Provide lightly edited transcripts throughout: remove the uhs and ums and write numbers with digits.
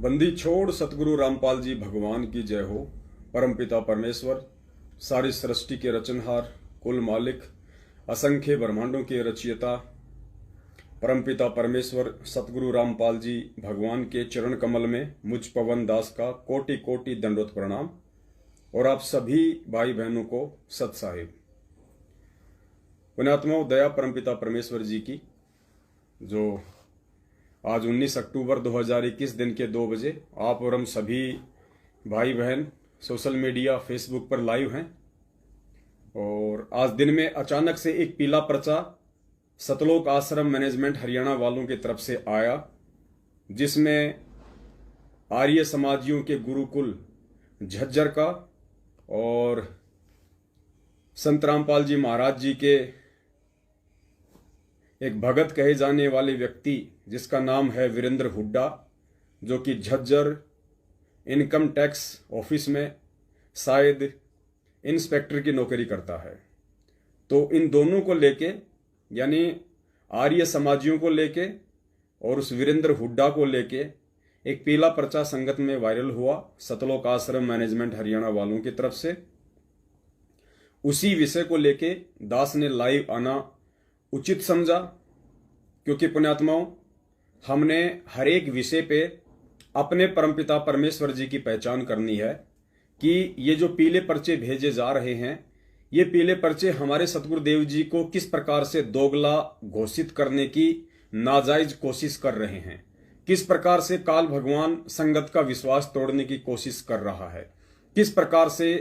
बंदी छोड़ सतगुरु रामपाल जी भगवान की जय हो। परमपिता परमेश्वर, सारी सृष्टि के रचनहार, कुल मालिक, असंख्य ब्रह्मांडों के रचयिता परमपिता परमेश्वर सतगुरु रामपाल जी भगवान के चरण कमल में मुझ पवन दास का कोटि कोटि दंडोत प्रणाम। और आप सभी भाई बहनों को सत साहिब। पुण्यात्माओं, दया परमपिता परमेश्वर जी की, जो आज 19 अक्टूबर 2021 दिन के 2 बजे आप और हम सभी भाई बहन सोशल मीडिया फेसबुक पर लाइव हैं। और आज दिन में अचानक से एक पीला पर्चा सतलोक आश्रम मैनेजमेंट हरियाणा वालों की तरफ से आया, जिसमें आर्य समाजियों के गुरुकुल झज्जर का और संत रामपाल जी महाराज जी के एक भगत कहे जाने वाले व्यक्ति जिसका नाम है वीरेंद्र हुड्डा, जो कि झज्जर इनकम टैक्स ऑफिस में शायद इंस्पेक्टर की नौकरी करता है। तो इन दोनों को लेके, यानी आर्य समाजियों को लेके और उस वीरेंद्र हुड्डा को लेके एक पीला पर्चा संगत में वायरल हुआ सतलोक आश्रम मैनेजमेंट हरियाणा वालों की तरफ से। उसी विषय को लेके दास ने लाइव आना उचित समझा, क्योंकि पुण्यात्माओं, हमने हर एक विषय पे अपने परमपिता परमेश्वर जी की पहचान करनी है कि ये जो पीले पर्चे भेजे जा रहे हैं, ये पीले पर्चे हमारे सतगुरुदेव जी को किस प्रकार से दोगला घोषित करने की नाजायज कोशिश कर रहे हैं, किस प्रकार से काल भगवान संगत का विश्वास तोड़ने की कोशिश कर रहा है, किस प्रकार से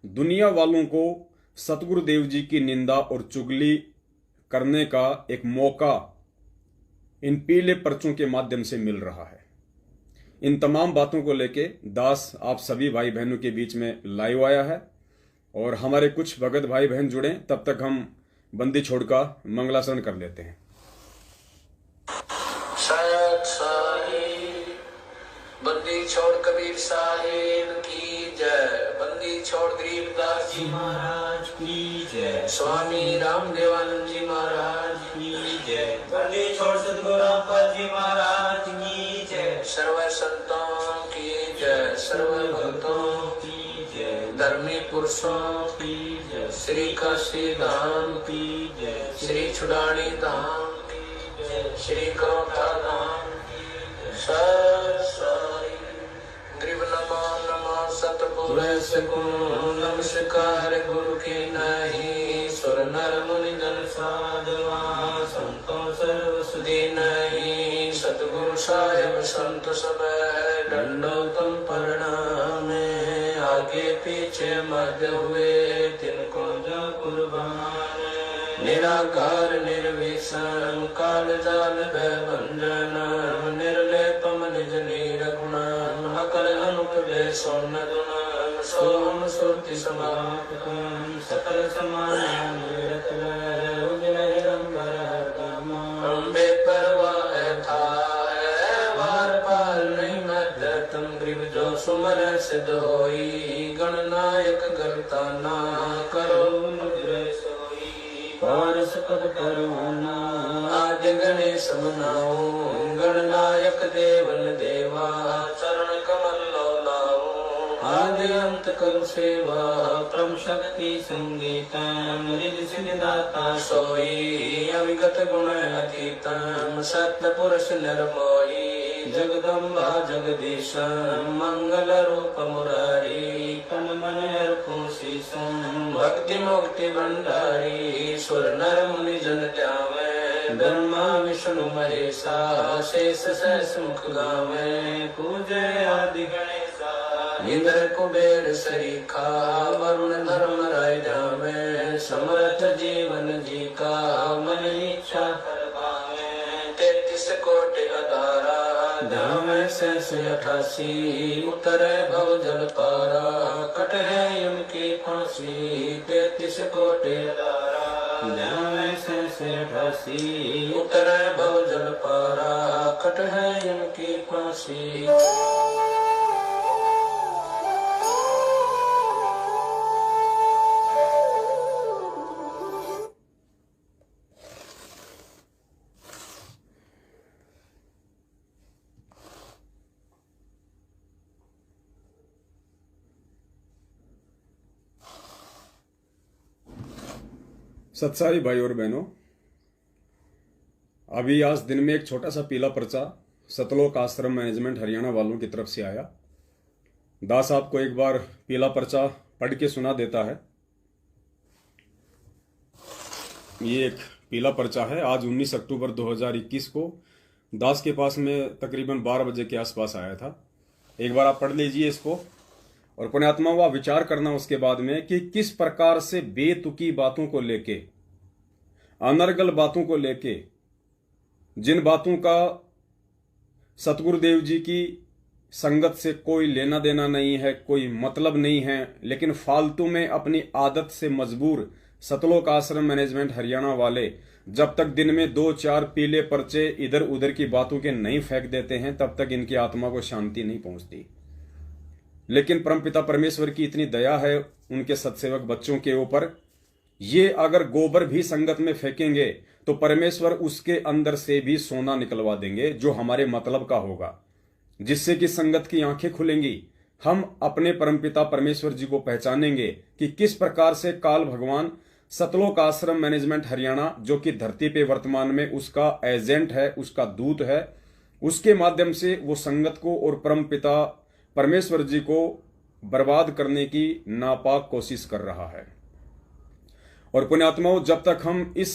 दुनिया वालों को सतगुरुदेव जी की निंदा और चुगली करने का एक मौका इन पीले पर्चों के माध्यम से मिल रहा है। इन तमाम बातों को लेके दास आप सभी भाई बहनों के बीच में लाइव आया है और हमारे कुछ भगत भाई बहन जुड़े। तब तक हम बंदी छोड़ का मंगलाचरण कर लेते हैं। बंदी छोड़ कबीर साहिब की जय। बंदी छोड़ गरीबदास जी महाराज की जय। स्वामी रामदेवानंद जी महाराज की जय। बंदी छोड़ सतगुरु रामपाल जी महाराज की जय। सर्व संतों की जय, सर्व भक्तों की जय, धर्मी पुरुषों की जय, श्री काशी धाम की जय, श्री छुड़ानी धाम की जय, श्री करोटा धाम की जय। ग्रीव नमो नमो सतपुर नमस्कार गुरु की नहीं, सुर नर मुनि जन साधवा संतों सर्व सुधी नहीं। सतगुरु साहिब संत सब दंडोतम प्रणामे, आगे पीछे मध्य हुए तिनको जो कुर्बान। निराकार निर्विषम काल जाल भय भंजन, निर्लेपम निज नीरगुण अकल अनुपदे सोन गुण। सोम सुरति समापकम सकल समान अम्बे परवाह था वार पाल नहीं मत तुम ग्रीव जो सुमर सिद्ध होई। गणनायक गणताना करो मुद्रे सोई। पारस पद परवाना आदि गणेश मनाओ। गणनायक देवन देवा चरण कमल लो लाओ। आदि अंत करु सेवा परम शक्ति संगीतम। रिद्धि सिद्धि दाता सोई अविगत गुण अतीतम। सत्य पुरुष निर्मोही जगदम्बा जगदीश। मंगल रूप मुरारी तन मन हरखु शीशम। भक्ति मुक्ति भंडारी सुर नर मुनि जन त्यावे। ब्रह्मा विष्णु महेशा शेष सहस मुख गावे। पूजे आदि गणेशा इंद्र कुबेर सरीखा। वरुण धर्म राय जावे। समर्थ जीवन जी का मन इच्छा कर पावे। 33 कोटि अधारा धाम शेष 88। उतरे भव जल पारा कट है उनकी फांसी। 33 कोटि अधारा धाम शेष 88। उतरे भव जल पारा कट है उनकी फांसी। सत्साई भाई और बहनों, अभी आज दिन में एक छोटा सा पीला पर्चा सतलोक आश्रम मैनेजमेंट हरियाणा वालों की तरफ से आया। दास आपको एक बार पीला पर्चा पढ़ के सुना देता है। ये एक पीला पर्चा है, आज 19 अक्टूबर 2021 को दास के पास में तकरीबन 12 बजे के आसपास आया था। एक बार आप पढ़ लीजिए इसको और पुण्यात्मा हुआ विचार करना उसके बाद में कि किस प्रकार से बेतुकी बातों को लेके, अनर्गल बातों को लेके, जिन बातों का सतगुरुदेव जी की संगत से कोई लेना देना नहीं है, कोई मतलब नहीं है, लेकिन फालतू में अपनी आदत से मजबूर सतलोक आश्रम मैनेजमेंट हरियाणा वाले जब तक दिन में 2-4 पीले पर्चे इधर उधर की बातों के नहीं फेंक देते हैं तब तक इनकी आत्मा को शांति नहीं पहुंचती। लेकिन परमपिता परमेश्वर की इतनी दया है उनके सत्सेवक बच्चों के ऊपर, ये अगर गोबर भी संगत में फेंकेंगे तो परमेश्वर उसके अंदर से भी सोना निकलवा देंगे जो हमारे मतलब का होगा, जिससे कि संगत की आंखें खुलेंगी। हम अपने परमपिता परमेश्वर जी को पहचानेंगे कि किस प्रकार से काल भगवान सतलोक आश्रम मैनेजमेंट हरियाणा, जो कि धरती पे वर्तमान में उसका एजेंट है, उसका दूत है, उसके माध्यम से वो संगत को और परमपिता परमेश्वर जी को बर्बाद करने की नापाक कोशिश कर रहा है। और पुण्यात्माओं, जब तक हम इस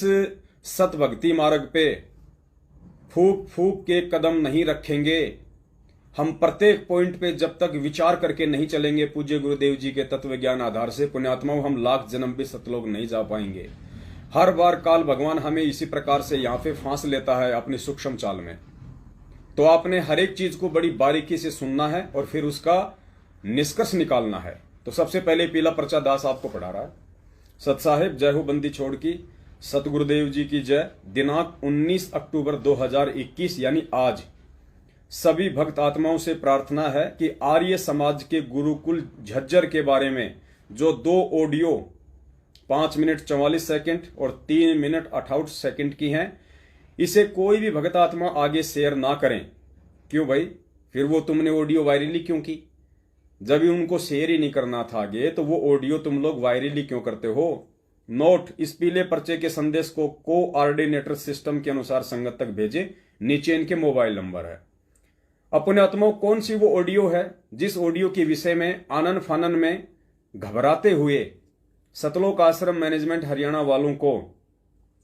सत भक्ति मार्ग पे फूक फूक के कदम नहीं रखेंगे, हम प्रत्येक पॉइंट पे जब तक विचार करके नहीं चलेंगे पूज्य गुरुदेव जी के तत्व ज्ञान आधार से, पुण्यात्माओं, हम लाख जन्म भी सतलोक नहीं जा पाएंगे। हर बार काल भगवान हमें इसी प्रकार से यहां पे फांस लेता है अपनी सूक्ष्म चाल में। तो आपने हर एक चीज को बड़ी बारीकी से सुनना है और फिर उसका निष्कर्ष निकालना है। तो सबसे पहले पीला पर्चा दास आपको पढ़ा रहा है। सत साहेब जय हो बंदी छोड़ की, सतगुरुदेव जी की जय। दिनांक 19 अक्टूबर 2021 यानी आज सभी भक्त आत्माओं से प्रार्थना है कि आर्य समाज के गुरुकुल झज्जर के बारे में जो 2 ऑडियो 5 मिनट 44 सेकंड और 3 मिनट 58 सेकंड की हैं, इसे कोई भी भक्त आत्मा आगे शेयर ना करें। क्यों भाई? फिर वो तुमने ऑडियो वायरली क्यों की? जब भी उनको शेयर ही नहीं करना था आगे, तो वो ऑडियो तुम लोग वायरली क्यों करते हो? नोट, इस पीले पर्चे के संदेश को कोऑर्डिनेटर सिस्टम के अनुसार संगत तक भेजे। नीचे इनके मोबाइल नंबर है। अपने आत्माओं, कौन सी वो ऑडियो है जिस ऑडियो के विषय में आनन फानन में घबराते हुए सतलोक आश्रम मैनेजमेंट हरियाणा वालों को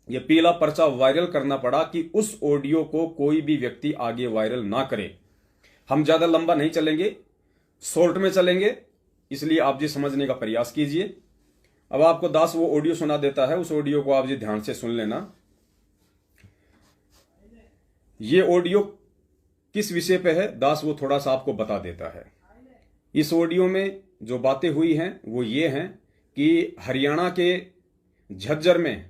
यह पीला पर्चा वायरल करना पड़ा कि उस ऑडियो को कोई भी व्यक्ति आगे वायरल ना करे। हम ज्यादा लंबा नहीं चलेंगे, शॉर्ट में चलेंगे, इसलिए आप जी समझने का प्रयास कीजिए। अब आपको दास वो ऑडियो सुना देता है, उस ऑडियो को आप जी ध्यान से सुन लेना। ये ऑडियो किस विषय पे है दास वो थोड़ा सा आपको बता देता है। इस ऑडियो में जो बातें हुई हैं वो ये हैं कि हरियाणा के झज्जर में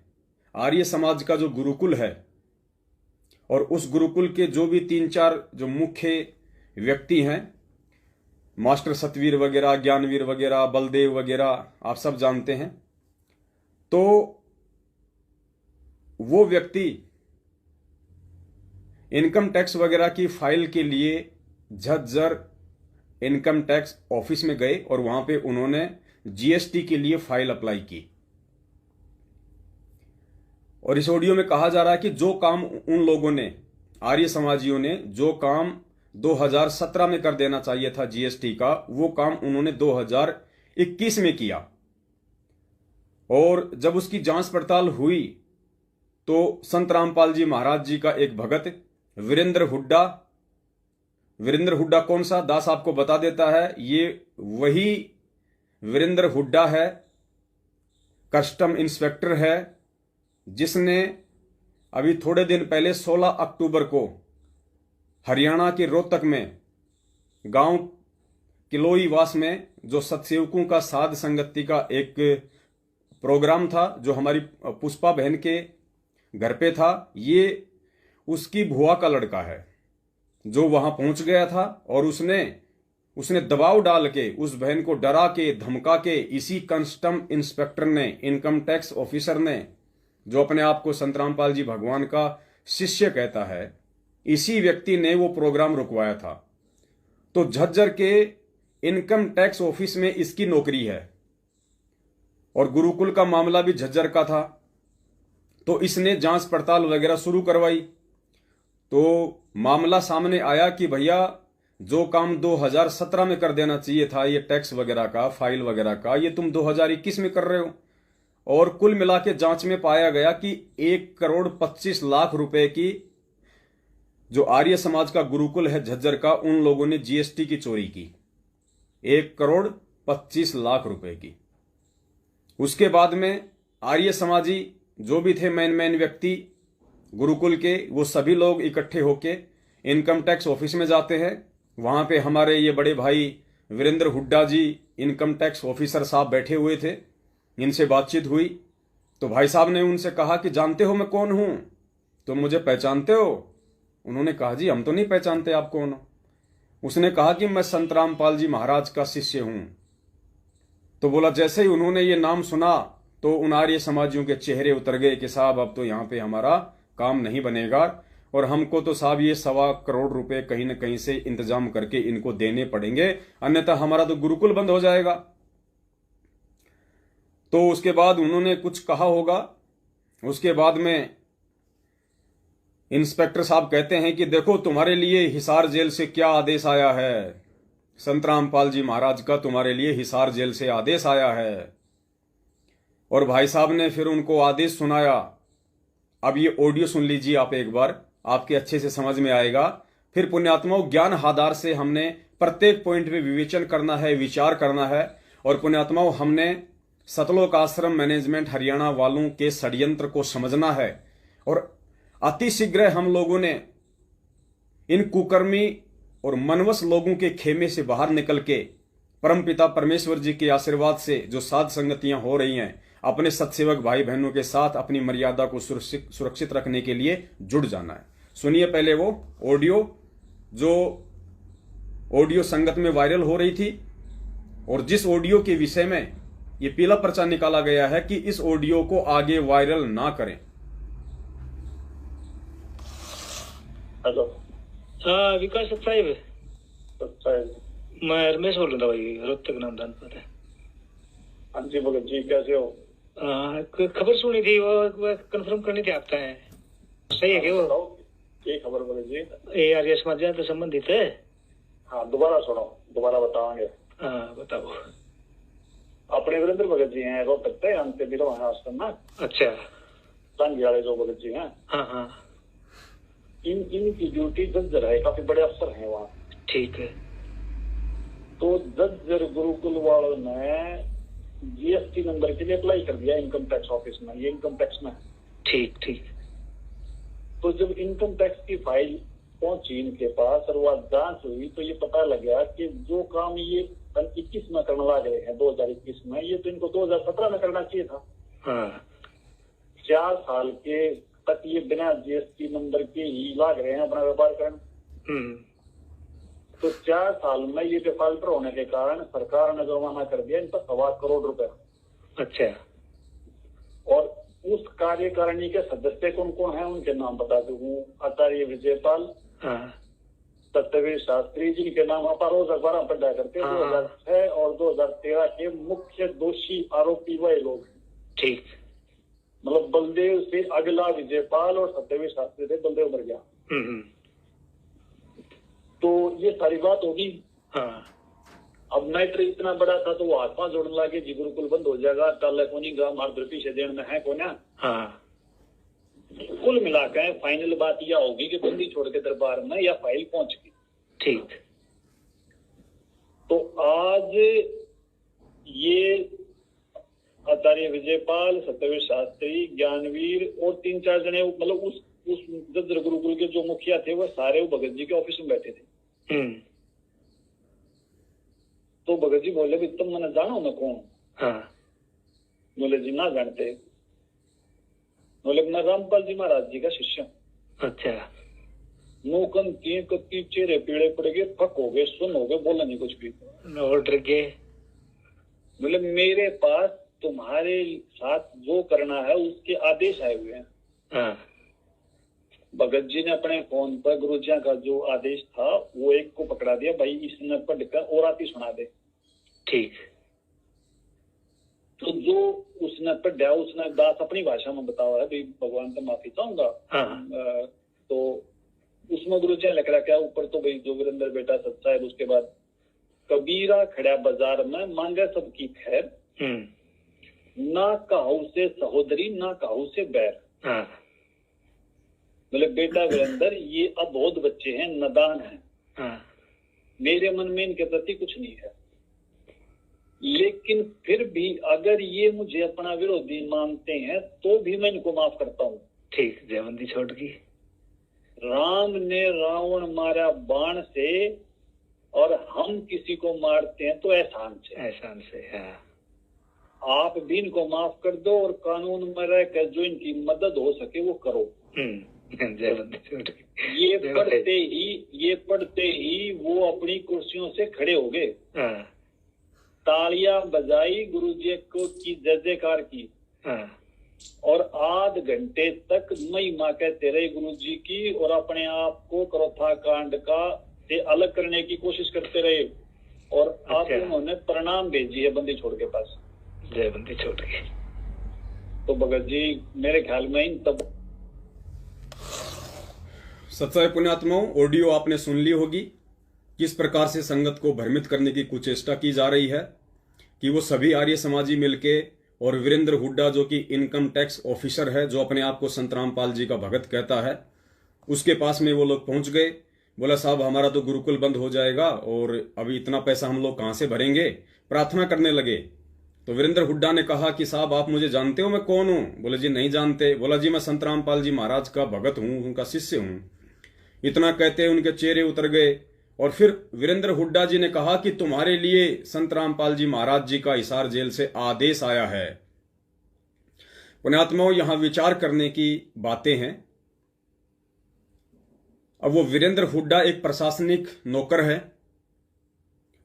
आर्य समाज का जो गुरुकुल है और उस गुरुकुल के जो भी 3-4 जो मुख्य व्यक्ति हैं, मास्टर सतवीर वगैरह, ज्ञानवीर वगैरह, बलदेव वगैरह, आप सब जानते हैं। तो वो व्यक्ति इनकम टैक्स वगैरह की फाइल के लिए झज्जर इनकम टैक्स ऑफिस में गए और वहां पे उन्होंने जीएसटी के लिए फाइल अप्लाई की। और इस ऑडियो में कहा जा रहा है कि जो काम उन लोगों ने, आर्य समाजियों ने, जो काम 2017 में कर देना चाहिए था जीएसटी का, वो काम उन्होंने 2021 में किया। और जब उसकी जांच पड़ताल हुई तो संत रामपाल जी महाराज जी का एक भगत वीरेंद्र हुड्डा कौन सा? दास आपको बता देता है। ये वही वीरेंद्र हुड्डा है, कस्टम इंस्पेक्टर है, जिसने अभी थोड़े दिन पहले 16 अक्टूबर को हरियाणा के रोहतक में गांव किलोईवास में जो सतसेवकों का साध संगति का एक प्रोग्राम था जो हमारी पुष्पा बहन के घर पे था, ये उसकी भुआ का लड़का है जो वहां पहुंच गया था और उसने दबाव डाल के उस बहन को डरा के धमका के इसी कस्टम इंस्पेक्टर ने, इनकम टैक्स ऑफिसर ने, जो अपने आप को संत रामपाल जी भगवान का शिष्य कहता है, इसी व्यक्ति ने वो प्रोग्राम रुकवाया था। तो झज्जर के इनकम टैक्स ऑफिस में इसकी नौकरी है और गुरुकुल का मामला भी झज्जर का था। तो इसने जांच पड़ताल वगैरह शुरू करवाई। तो मामला सामने आया कि भैया जो काम 2017 में कर देना चाहिए था, ये टैक्स वगैरह का, फाइल वगैरह का, ये तुम 2021 में कर रहे हो। और कुल मिला के जांच में पाया गया कि 1,25,00,000 रुपए की जो आर्य समाज का गुरुकुल है झज्जर का, उन लोगों ने जीएसटी की चोरी की, 1,25,00,000 रुपए की। उसके बाद में आर्य समाजी जो भी थे मेन व्यक्ति गुरुकुल के, वो सभी लोग इकट्ठे होके इनकम टैक्स ऑफिस में जाते हैं। वहां पे हमारे ये बड़े भाई वीरेंद्र हुड्डा जी, इनकम टैक्स ऑफिसर साहब बैठे हुए थे। इनसे बातचीत हुई तो भाई साहब ने उनसे कहा कि जानते हो मैं कौन हूं, तुम मुझे पहचानते हो? उन्होंने कहा जी हम तो नहीं पहचानते, आप कौन हो? उसने कहा कि मैं संत रामपाल जी महाराज का शिष्य हूं। तो बोला, जैसे ही उन्होंने ये नाम सुना तो उन आर्य समाजियों के चेहरे उतर गए कि साहब अब तो यहां पे हमारा काम नहीं बनेगा, और हमको तो साहब ये 1.25 करोड़ रुपए कहीं ना कहीं से इंतजाम करके इनको देने पड़ेंगे, अन्यथा हमारा तो गुरुकुल बंद हो जाएगा। तो उसके बाद उन्होंने कुछ कहा होगा। उसके बाद में इंस्पेक्टर साहब कहते हैं कि देखो तुम्हारे लिए हिसार जेल से क्या आदेश आया है, संत रामपाल जी महाराज का तुम्हारे लिए हिसार जेल से आदेश आया है। और भाई साहब ने फिर उनको आदेश सुनाया। अब ये ऑडियो सुन लीजिए आप एक बार, आपके अच्छे से समझ में आएगा। फिर पुण्यात्माओं, ज्ञान आधार से हमने प्रत्येक पॉइंट में विवेचन करना है, विचार करना है। और पुण्यात्माओं, हमने सतलोक आश्रम मैनेजमेंट हरियाणा वालों के षड्यंत्र को समझना है, और अतिशीघ्र हम लोगों ने इन कुकर्मी और मनवस लोगों के खेमे से बाहर निकल के परमपिता परमेश्वर जी के आशीर्वाद से जो साध संगतियां हो रही हैं, अपने सत्सेवक भाई बहनों के साथ अपनी मर्यादा को सुरक्षित रखने के लिए जुड़ जाना है। सुनिए पहले वो ऑडियो, जो ऑडियो संगत में वायरल हो रही थी, और जिस ऑडियो के विषय में ये पीला पर्चा निकाला गया है कि इस ऑडियो को आगे वायरल ना करें। हेलो। हाँ विकास साहब, मैं रमेश बोल रहा था भाई, रोहतक नाम दान पर है। हाँ जी भगत जी, कैसे हो? खबर सुनी थी, वो कंफर्म करनी थी आपका है, सही है क्या वो? ये खबर भगत जी, ये आर्य समाज से संबंधित है। हाँ दोबारा सुनो, दोबारा बताओगे। हाँ बताओ। अपने वीरेंद्र भगत जी हैं, रोहतक से, अंत बिलो है आश्रम में। अच्छा। संघ वाले जो भगत जी हैं, हाँ हाँ, इनकी ड्यूटी जज्जर है, काफी बड़े अफसर हैं वहाँ। ठीक है। तो जज्जर गुरुकुल वालों ने जीएसटी नंबर के लिए अप्लाई कर दिया इनकम टैक्स ऑफिस में, ये इनकम टैक्स में। ठीक ठीक। तो जब इनकम टैक्स की फाइल पहुंची इनके पास और वह जांच हुई, तो ये पता लग गया कि जो काम ये 21 में करने लग रहे हैं, 2021 में, ये तो इनको 2017 में करना चाहिए था। हाँ। 4 साल के तक ये बिना जीएसटी नंबर के ही लाग रहे हैं अपना व्यापार करने। तो 4 साल में ये डिफॉल्टर होने के कारण सरकार ने जुर्माना कर दिया इन पर 1.25 करोड़ रुपए। अच्छा। और उस कार्यकारिणी के सदस्य कौन कौन है उनके नाम बता दूं। आचार्य विजयपाल, हाँ। सत्यवीर शास्त्री, जिनके नाम आप रोज अखबार में पढ़ा करते हैं। 2006 और 2013 के मुख्य दोषी आरोपी वही लोग। ठीक। मतलब बलदेव से अगला विजयपाल और सत्यवीर शास्त्री थे, बलदेव मर गया। तो ये सारी बात होगी। हाँ। अब नाइट्र इतना बड़ा था तो वो हाथ पांव जोड़ने लगे जी गुरुकुल बंद हो जाएगा, टालेकोनी ग्राम आर्द्रपी से देने में है कौन है। हाँ। कुल मिलाकर फाइनल बात यह होगी कि बंदी छोड़ के दरबार में या फाइल पहुंच गई। ठीक। तो आज ये आचार्य विजयपाल, सत्यवीर शास्त्री, ज्ञानवीर और 3-4 जने, मतलब उस जज्जर गुरुकुल के जो मुखिया थे वो सारे भगत जी के ऑफिस में बैठे थे। तो भगत जी बोले भी तुम मैंने जानो मैं कौन? हाँ। बोले जी ना जानते। बोले मैं रामपाल जी महाराज जी का शिष्य हूँ। अच्छा। नौकन की कत्ती, चेहरे पीड़े पड़ गए, फक हो गए, सुन हो गए, बोला नहीं कुछ भी। ऑर्डर के बोले मेरे पास तुम्हारे साथ जो करना है उसके आदेश आए हुए हैं। हाँ। भगत जी ने अपने फोन पर गुरुजिया का जो आदेश था वो एक को पकड़ा दिया, भाई इसने पढ़कर और आती सुना दे। ठीक। तो जो उसने पढ़ा उसने दास अपनी भाषा में बताया है, भाई भगवान से माफी चाहूंगा। तो उसमें गुरु जी लिख रखा है ऊपर तो भाई जो वीरेंद्र बेटा सच्चा है। उसके बाद कबीरा खड़ा बाजार में मांगे सबकी खैर, ना काहू से सहोदरी ना काहू से बैर। मतलब बेटा वीरेंद्र ये अब बहुत बच्चे हैं, नादान हैं, मेरे मन में इनके प्रति कुछ नहीं है, लेकिन फिर भी अगर ये मुझे अपना विरोधी मानते हैं तो भी मैं इनको माफ करता हूँ। ठीक, जयबंदी छोड़ की। राम ने रावण मारा बाण से और हम किसी को मारते हैं तो एहसान से। एहसान से आप भी इनको माफ कर दो और कानून में रहकर जो इनकी मदद हो सके वो करो। ये पढ़ते ही वो अपनी कुर्सियों से खड़े हो गए, तालियां बजाई, गुरुजी को की जय जयकार की और आध घंटे तक महिमा कहते रहे गुरुजी की और अपने आप को करोथा कांड का से अलग करने की कोशिश करते रहे। और आप उन्होंने प्रणाम भेजी है बंदी छोड़ के पास, जय बंदी छोड़ के। तो भगत जी मेरे ख्याल में इन तब सच्चाई पुण्यात्माओं, ऑडियो आपने सुन ली होगी किस प्रकार से संगत को भ्रमित करने की कुचेष्टा की जा रही है कि वो सभी आर्य समाजी मिलके और वीरेंद्र हुड्डा जो कि इनकम टैक्स ऑफिसर है, जो अपने आप को संत रामपाल जी का भगत कहता है, उसके पास में वो लोग पहुंच गए। बोला साहब हमारा तो गुरुकुल बंद हो जाएगा और अभी इतना पैसा हम लोग कहां से भरेंगे। प्रार्थना करने लगे तो वीरेंद्र हुड्डा ने कहा कि साहब आप मुझे जानते हो, मैं कौन हूं? बोले जी नहीं जानते। बोला जी मैं संत रामपाल जी महाराज का भगत हूं, उनका शिष्य हूं। इतना कहते उनके चेहरे उतर गए और फिर वीरेंद्र हुड्डा जी ने कहा कि तुम्हारे लिए संत रामपाल जी महाराज जी का हिसार जेल से आदेश आया है। पुण्यात्माओं यहां विचार करने की बातें हैं। अब वो वीरेंद्र हुड्डा एक प्रशासनिक नौकर है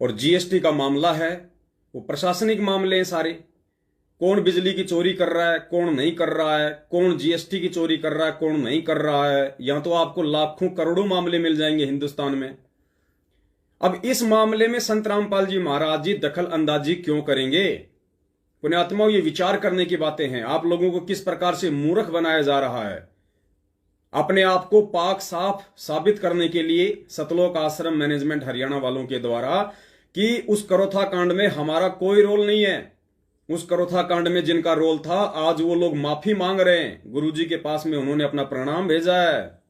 और जीएसटी का मामला है, वो प्रशासनिक मामले हैं सारे। कौन बिजली की चोरी कर रहा है, कौन नहीं कर रहा है, कौन जीएसटी की चोरी कर रहा है, कौन नहीं कर रहा है, यहां तो आपको लाखों करोड़ों मामले मिल जाएंगे हिंदुस्तान में। अब इस मामले में संत रामपाल जी महाराज जी दखल अंदाजी क्यों करेंगे? पुण्यात्माओं ये विचार करने की बातें हैं। आप लोगों को किस प्रकार से मूर्ख बनाया जा रहा है। अपने आप को पाक साफ साबित करने के लिए सतलोक आश्रम मैनेजमेंट हरियाणा वालों के द्वारा कि उस करोथा कांड में हमारा कोई रोल नहीं है। उस करोथा कांड में जिनका रोल था आज वो लोग माफी मांग रहे हैं, गुरुजी के पास में उन्होंने अपना प्रणाम भेजा है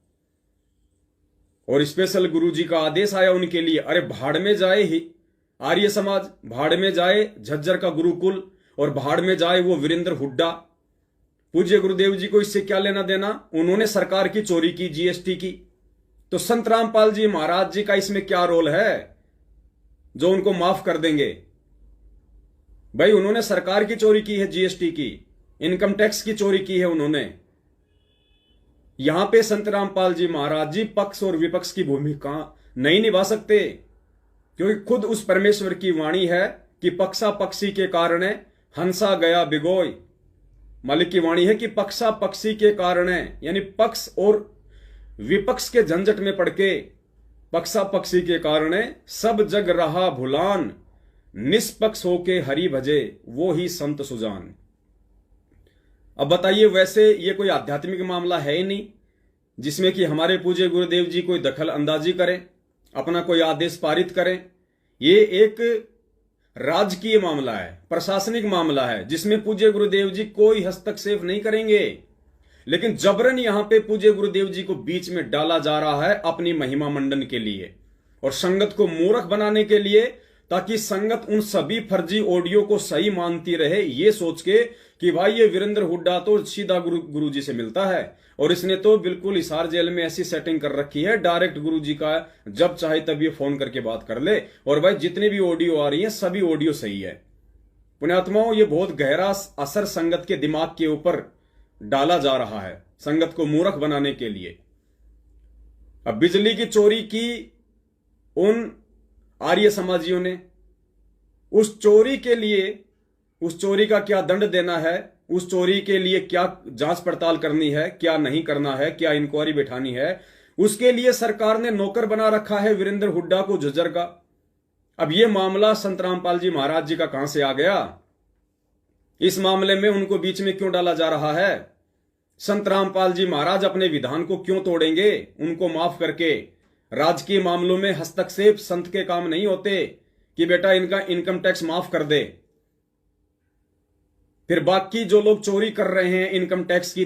और स्पेशल गुरुजी का आदेश आया उनके लिए। अरे भाड़ में जाए ही आर्य समाज, भाड़ में जाए झज्जर का गुरुकुल और भाड़ में जाए वो वीरेंद्र हुड्डा। पूज्य गुरुदेव जी को इससे क्या लेना देना? उन्होंने सरकार की चोरी की, जीएसटी की। तो संत रामपाल जी महाराज जी का इसमें क्या रोल है जो उनको माफ कर देंगे? भाई उन्होंने सरकार की चोरी की है, जीएसटी की, इनकम टैक्स की चोरी की है उन्होंने। यहां पे संत रामपाल जी महाराज जी पक्ष और विपक्ष की भूमिका नहीं निभा सकते, क्योंकि खुद उस परमेश्वर की वाणी है कि पक्षा पक्षी के कारण हंसा गया बिगोय। मालिक की वाणी है कि पक्षा पक्षी के कारण, यानी पक्ष और विपक्ष के झंझट में पड़ के पक्षा पक्षी के कारण सब जग रहा भुलान, निष्पक्ष होके हरि भजे वो ही संत सुजान। अब बताइए, वैसे ये कोई आध्यात्मिक मामला है ही नहीं जिसमें कि हमारे पूज्य गुरुदेव जी कोई दखल अंदाजी करें, अपना कोई आदेश पारित करें। ये एक राजकीय मामला है, प्रशासनिक मामला है, जिसमें पूज्य गुरुदेव जी कोई हस्तक्षेप नहीं करेंगे। लेकिन जबरन यहां पे पूज्य गुरुदेव जी को बीच में डाला जा रहा है अपनी महिमा मंडन के लिए और संगत को मूर्ख बनाने के लिए, ताकि संगत उन सभी फर्जी ऑडियो को सही मानती रहे, ये सोच के कि भाई ये वीरेंद्र हुड्डा तो सीधा गुरु जी से मिलता है और इसने तो बिल्कुल हिसार जेल में ऐसी सेटिंग कर रखी है, डायरेक्ट गुरु जी का जब चाहे तब ये फोन करके बात कर ले। और भाई जितनी भी ऑडियो आ रही है सभी ऑडियो सही है। पुण्यात्माओं ये बहुत गहरा असर संगत के दिमाग के ऊपर डाला जा रहा है संगत को मूर्ख बनाने के लिए। अब बिजली की चोरी की उन आर्य समाजियों ने, उस चोरी के लिए, उस चोरी का क्या दंड देना है, उस चोरी के लिए क्या जांच पड़ताल करनी है, क्या नहीं करना है, क्या इंक्वायरी बैठानी है, उसके लिए सरकार ने नौकर बना रखा है वीरेंद्र हुड्डा को झज्जर का। अब यह मामला संत रामपाल जी महाराज जी का कहां से आ गया? इस मामले में उनको बीच में क्यों डाला जा रहा है? संत रामपाल जी महाराज अपने विधान को क्यों तोड़ेंगे? उनको माफ करके राजकीय मामलों में हस्तक्षेप संत के काम नहीं होते कि बेटा इनका इनकम टैक्स माफ कर दे। फिर बाकी जो लोग चोरी कर रहे हैं इनकम टैक्स की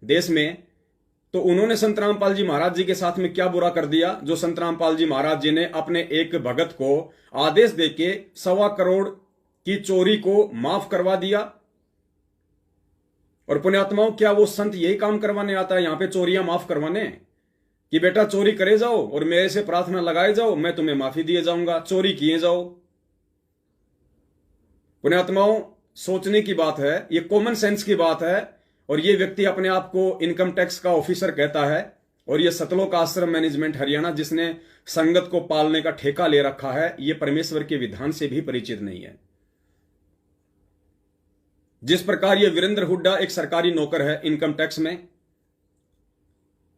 देश में, तो उन्होंने संत रामपाल जी महाराज जी के साथ में क्या बुरा कर दिया जो संत रामपाल जी महाराज जी ने अपने एक भगत को आदेश देके 1.25 करोड़ की चोरी को माफ करवा दिया? और पुण्यात्माओं, क्या वो संत यही काम करवाने आता है यहां पे, चोरियां माफ करवाने? कि बेटा चोरी करे जाओ और मेरे से प्रार्थना लगाए जाओ, मैं तुम्हें माफी दिए जाऊंगा, चोरी किए जाओ। पुण्यात्माओं, सोचने की बात है, ये कॉमन सेंस की बात है। और ये व्यक्ति अपने आप को इनकम टैक्स का ऑफिसर कहता है, और ये सतलोक आश्रम मैनेजमेंट हरियाणा जिसने संगत को पालने का ठेका ले रखा है, ये परमेश्वर के विधान से भी परिचित नहीं है। जिस प्रकार ये वीरेंद्र हुड्डा एक सरकारी नौकर है इनकम टैक्स में,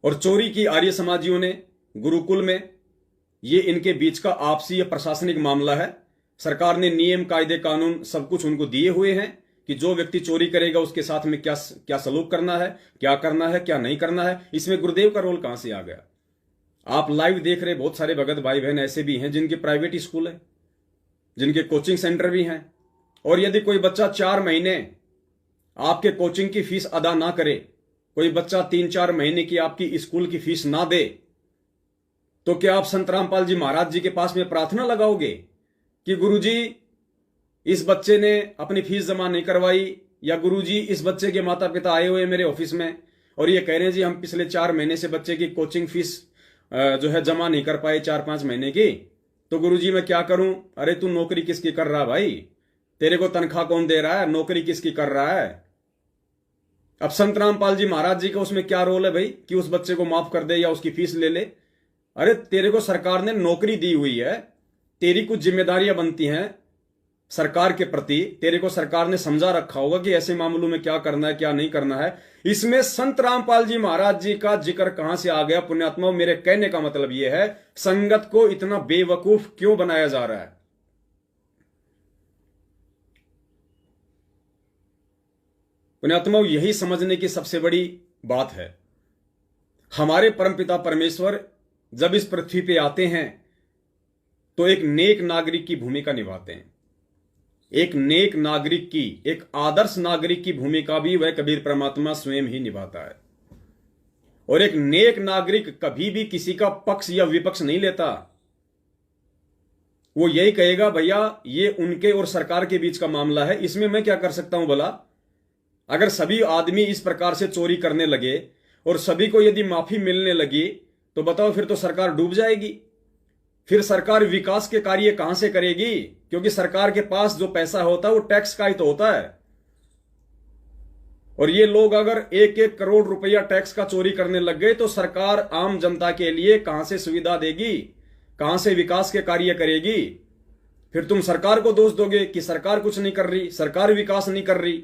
और चोरी की आर्य समाजियों ने गुरुकुल में, ये इनके बीच का आपसी प्रशासनिक मामला है। सरकार ने नियम कायदे कानून सब कुछ उनको दिए हुए हैं कि जो व्यक्ति चोरी करेगा उसके साथ में क्या क्या सलूक करना है, क्या नहीं करना है। इसमें गुरुदेव का रोल कहां से आ गया? आप लाइव देख रहे बहुत सारे भगत भाई बहन ऐसे भी हैं जिनके प्राइवेट स्कूल है, जिनके कोचिंग सेंटर भी हैं, और यदि कोई बच्चा 4 महीने आपके कोचिंग की फीस अदा ना करे, कोई बच्चा 3-4 महीने की आपकी स्कूल की फीस ना दे, तो क्या आप संत रामपाल जी महाराज जी के पास में प्रार्थना लगाओगे कि गुरुजी इस बच्चे ने अपनी फीस जमा नहीं करवाई, या गुरुजी इस बच्चे के माता पिता आए हुए मेरे ऑफिस में और ये कह रहे हैं जी हम पिछले 4 महीने से बच्चे की कोचिंग फीस जो है जमा नहीं कर पाए 4-5 महीने की, तो गुरुजी मैं क्या करूं? अरे तू नौकरी किसकी कर रहा है भाई? तेरे को तनख्वाह कौन दे रहा है? नौकरी किसकी कर रहा है? अब संत रामपाल जी महाराज जी का उसमें क्या रोल है भाई कि उस बच्चे को माफ कर दे या उसकी फीस ले ले? अरे तेरे को सरकार ने नौकरी दी हुई है, तेरी कुछ जिम्मेदारियां बनती हैं सरकार के प्रति, तेरे को सरकार ने समझा रखा होगा कि ऐसे मामलों में क्या करना है क्या नहीं करना है। इसमें संत रामपाल जी महाराज जी का जिक्र कहां से आ गया? पुण्यात्माओं, मेरे कहने का मतलब यह है, संगत को इतना बेवकूफ क्यों बनाया जा रहा है? पुण्यात्माओं, यही समझने की सबसे बड़ी बात है। हमारे परमपिता परमेश्वर जब इस पृथ्वी पे आते हैं तो एक नेक नागरिक की भूमिका निभाते हैं। एक नेक नागरिक की, एक आदर्श नागरिक की भूमिका भी वह कबीर परमात्मा स्वयं ही निभाता है। और एक नेक नागरिक कभी भी किसी का पक्ष या विपक्ष नहीं लेता। वो यही कहेगा भैया ये उनके और सरकार के बीच का मामला है, इसमें मैं क्या कर सकता हूं भला? अगर सभी आदमी इस प्रकार से चोरी करने लगे और सभी को यदि माफी मिलने लगी तो बताओ, फिर तो सरकार डूब जाएगी। फिर सरकार विकास के कार्य कहां से करेगी? क्योंकि सरकार के पास जो पैसा होता है वो टैक्स का ही तो होता है। और ये लोग अगर 1-1 करोड़ रुपया टैक्स का चोरी करने लग गए तो सरकार आम जनता के लिए कहां से सुविधा देगी, कहां से विकास के कार्य करेगी? फिर तुम सरकार को दोष दोगे कि सरकार कुछ नहीं कर रही, सरकार विकास नहीं कर रही।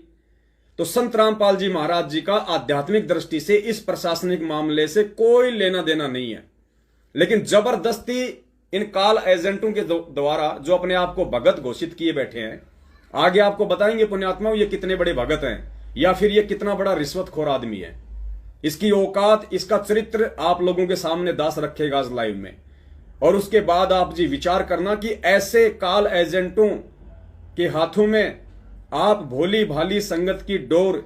तो संत रामपाल जी महाराज जी का आध्यात्मिक दृष्टि से इस प्रशासनिक मामले से कोई लेना देना नहीं है, लेकिन जबरदस्ती इन काल एजेंटों के द्वारा जो अपने आप को भगत घोषित किए बैठे हैं, आगे आपको बताएंगे पुण्यात्माओं ये कितने बड़े भगत हैं या फिर ये कितना बड़ा रिश्वतखोर आदमी है। इसकी औकात, इसका चरित्र आप लोगों के सामने दास रखेगा आज लाइव में, और उसके बाद आप जी विचार करना कि ऐसे काल एजेंटों के हाथों में आप भोली भाली संगत की डोर